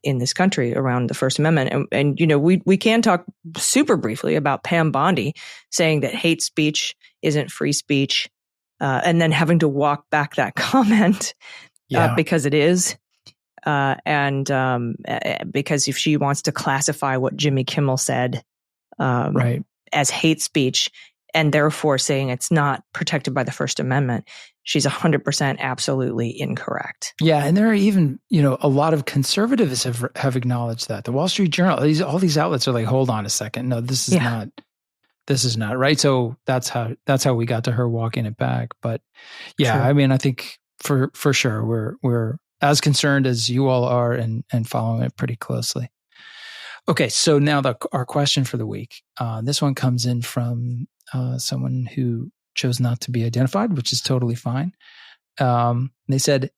Speaker 1: in this country around the First Amendment. And we can talk super briefly about Pam Bondi saying that hate speech isn't free speech, and then having to walk back that comment because it is. And because if she wants to classify what Jimmy Kimmel said as hate speech, and therefore saying it's not protected by the First Amendment, she's 100% absolutely incorrect.
Speaker 2: Yeah, and there are even, a lot of conservatives have acknowledged that. The Wall Street Journal, all these outlets are like, hold on a second, no, this is not right. So that's how we got to her walking it back. But yeah, True. I mean, I think for sure we're as concerned as you all are and following it pretty closely. Okay, so now our question for the week. This one comes in from someone who chose not to be identified, which is totally fine. They said,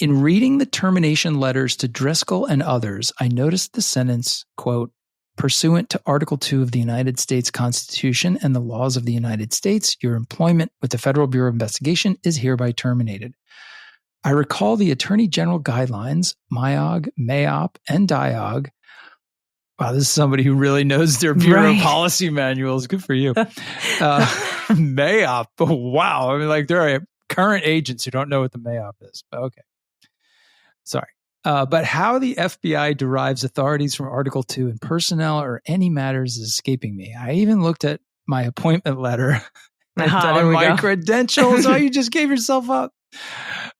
Speaker 2: in reading the termination letters to Driscoll and others, I noticed the sentence, quote, pursuant to Article 2 of the United States Constitution and the laws of the United States, your employment with the Federal Bureau of Investigation is hereby terminated. I recall the Attorney General guidelines, MIAG, MAOP, and DIAG. Wow, this is somebody who really knows their Bureau policy manuals. Good for you. MAOP. Wow. I mean, like, there are current agents who don't know what the MAOP is. Okay. Sorry. But how the FBI derives authorities from Article 2 in personnel or any matters is escaping me. I even looked at my appointment letter and on my credentials. Oh, you just gave yourself up.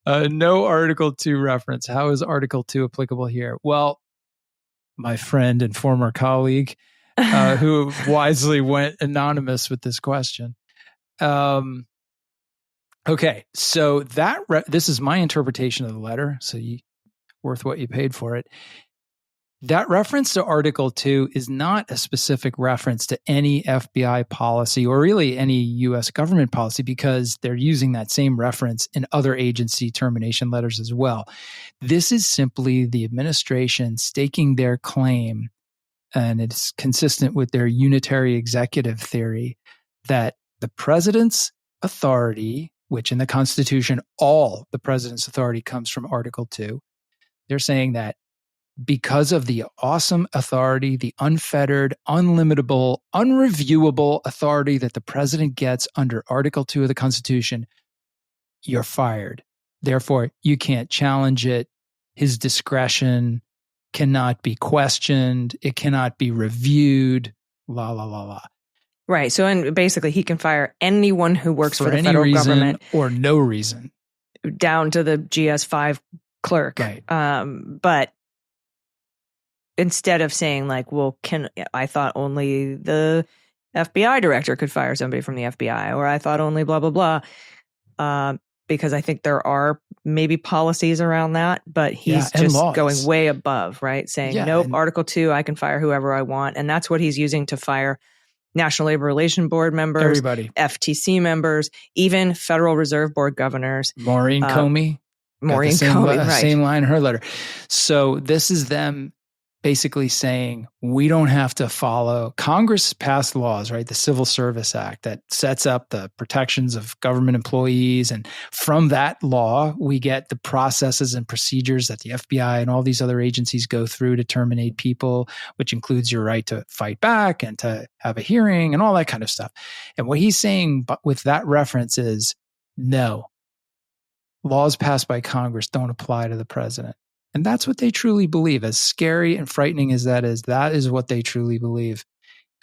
Speaker 2: No Article 2 reference. How is Article 2 applicable here? Well, my friend and former colleague who wisely went anonymous with this question. Okay, so this is my interpretation of the letter, so worth what you paid for it. That reference to Article 2 is not a specific reference to any FBI policy or really any U.S. government policy, because they're using that same reference in other agency termination letters as well. This is simply the administration staking their claim, and it's consistent with their unitary executive theory, that the president's authority, which in the Constitution, all the president's authority comes from Article 2. They're saying that because of the awesome authority, the unfettered, unlimitable, unreviewable authority that the president gets under Article 2 of the Constitution, you're fired. Therefore, you can't challenge it. His discretion cannot be questioned. It cannot be reviewed. La, la, la, la.
Speaker 1: Right. So, and basically, he can fire anyone who works for the
Speaker 2: any
Speaker 1: federal
Speaker 2: reason
Speaker 1: government.
Speaker 2: Or no reason.
Speaker 1: Down to the GS5 clerk.
Speaker 2: Right.
Speaker 1: But instead of saying like, well, I thought only the FBI director could fire somebody from the FBI, or I thought only blah, blah, blah. Because I think there are maybe policies around that, but he's just
Speaker 2: laws.
Speaker 1: Going way above, right? Saying, nope, Article 2, I can fire whoever I want. And that's what he's using to fire National Labor Relations Board members,
Speaker 2: everybody,
Speaker 1: FTC members, even Federal Reserve Board governors.
Speaker 2: Maureen Comey. Same line in her letter. So this is them basically saying we don't have to follow. Congress passed laws, right? The Civil Service Act that sets up the protections of government employees. And from that law, we get the processes and procedures that the FBI and all these other agencies go through to terminate people, which includes your right to fight back and to have a hearing and all that kind of stuff. And what he's saying with that reference is no, laws passed by Congress don't apply to the president. And that's what they truly believe. As scary and frightening as that is what they truly believe.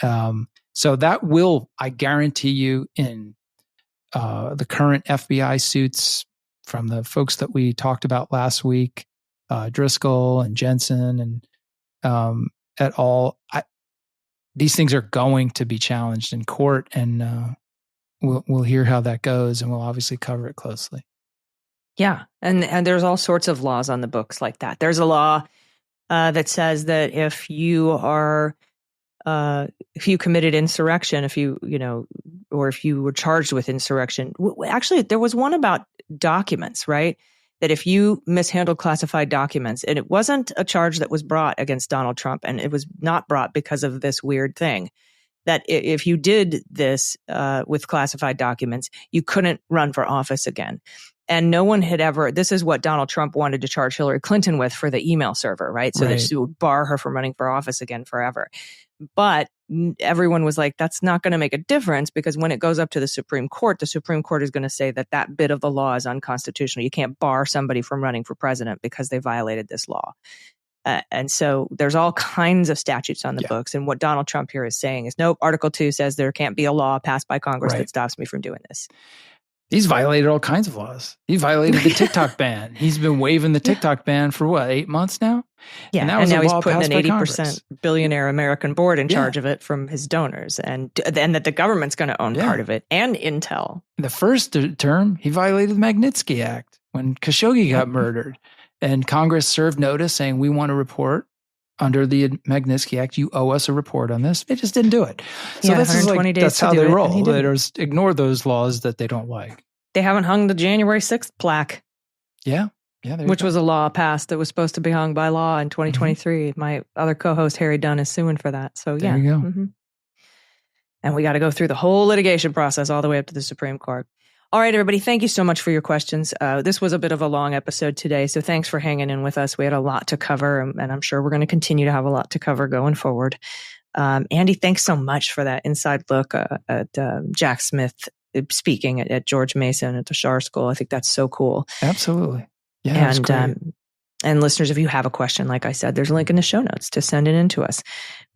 Speaker 2: So that will, I guarantee you, in the current FBI suits from the folks that we talked about last week, Driscoll and Jensen and et al., these things are going to be challenged in court, and we'll hear how that goes, and we'll obviously cover it closely.
Speaker 1: Yeah, and there's all sorts of laws on the books like that. There's a law that says that if you committed insurrection, or if you were charged with insurrection, actually there was one about documents, right? That if you mishandled classified documents, and it wasn't a charge that was brought against Donald Trump, and it was not brought because of this weird thing, that if you did this with classified documents, you couldn't run for office again. And no one had ever, this is what Donald Trump wanted to charge Hillary Clinton with for the email server, right? So that she would bar her from running for office again forever. But everyone was like, that's not going to make a difference, because when it goes up to the Supreme Court is going to say that that bit of the law is unconstitutional. You can't bar somebody from running for president because they violated this law. And so there's all kinds of statutes on the books. And what Donald Trump here is saying is, nope, Article 2 says there can't be a law passed by Congress that stops me from doing this.
Speaker 2: He's violated all kinds of laws. He violated the TikTok ban. He's been waiving the TikTok ban for 8 months now?
Speaker 1: Yeah, and now he's putting an 80% billionaire American board in charge of it from his donors, and that the government's going to own part of it, and Intel.
Speaker 2: The first term, he violated the Magnitsky Act when Khashoggi got murdered. And Congress served notice saying, we want a report under the Magnitsky Act. You owe us a report on this. They just didn't do it. So that's how they roll. They just ignore those laws that they don't like.
Speaker 1: They haven't hung the January 6th plaque.
Speaker 2: Yeah.
Speaker 1: Which was a law passed that was supposed to be hung by law in 2023. Mm-hmm. My other co-host, Harry Dunn, is suing for that. So
Speaker 2: there you go.
Speaker 1: Mm-hmm. And we got to go through the whole litigation process all the way up to the Supreme Court. All right, everybody, thank you so much for your questions. This was a bit of a long episode today, so thanks for hanging in with us. We had a lot to cover, and I'm sure we're going to continue to have a lot to cover going forward. Andy, thanks so much for that inside look at Jack Smith speaking at George Mason at the Schar School. I think that's so cool.
Speaker 2: Absolutely. Yeah,
Speaker 1: and listeners, if you have a question, like I said, there's a link in the show notes to send it in to us.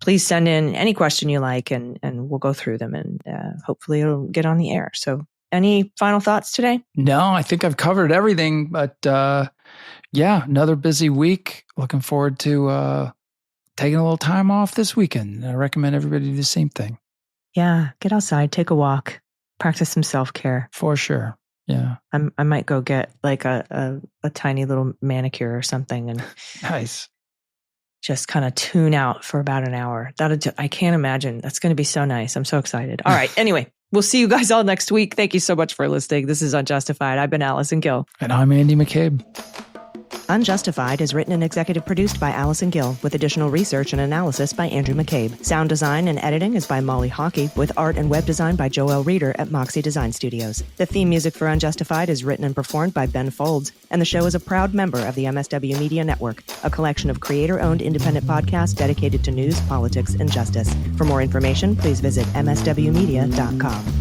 Speaker 1: Please send in any question you like, and we'll go through them, and hopefully it'll get on the air. So any final thoughts today?
Speaker 2: No, I think I've covered everything, but another busy week. Looking forward to taking a little time off this weekend. I recommend everybody do the same thing.
Speaker 1: Yeah, get outside, take a walk, practice some self-care.
Speaker 2: For sure. Yeah.
Speaker 1: I might go get like a tiny little manicure or something and
Speaker 2: nice.
Speaker 1: Just kind of tune out for about an hour. I can't imagine. That's going to be so nice. I'm so excited. All right. Anyway, we'll see you guys all next week. Thank you so much for listening. This is Unjustified. I've been Allison Gill.
Speaker 2: And I'm Andy McCabe.
Speaker 1: Unjustified is written and executive produced by Allison Gill, with additional research and analysis by Andrew McCabe. Sound design and editing is by Molly Hockey, with art and web design by Joel Reeder at Moxie Design Studios. The theme music for Unjustified is written and performed by Ben Folds, and the show is a proud member of the MSW Media Network, a collection of creator-owned independent podcasts dedicated to news, politics, and justice. For more information, please visit mswmedia.com.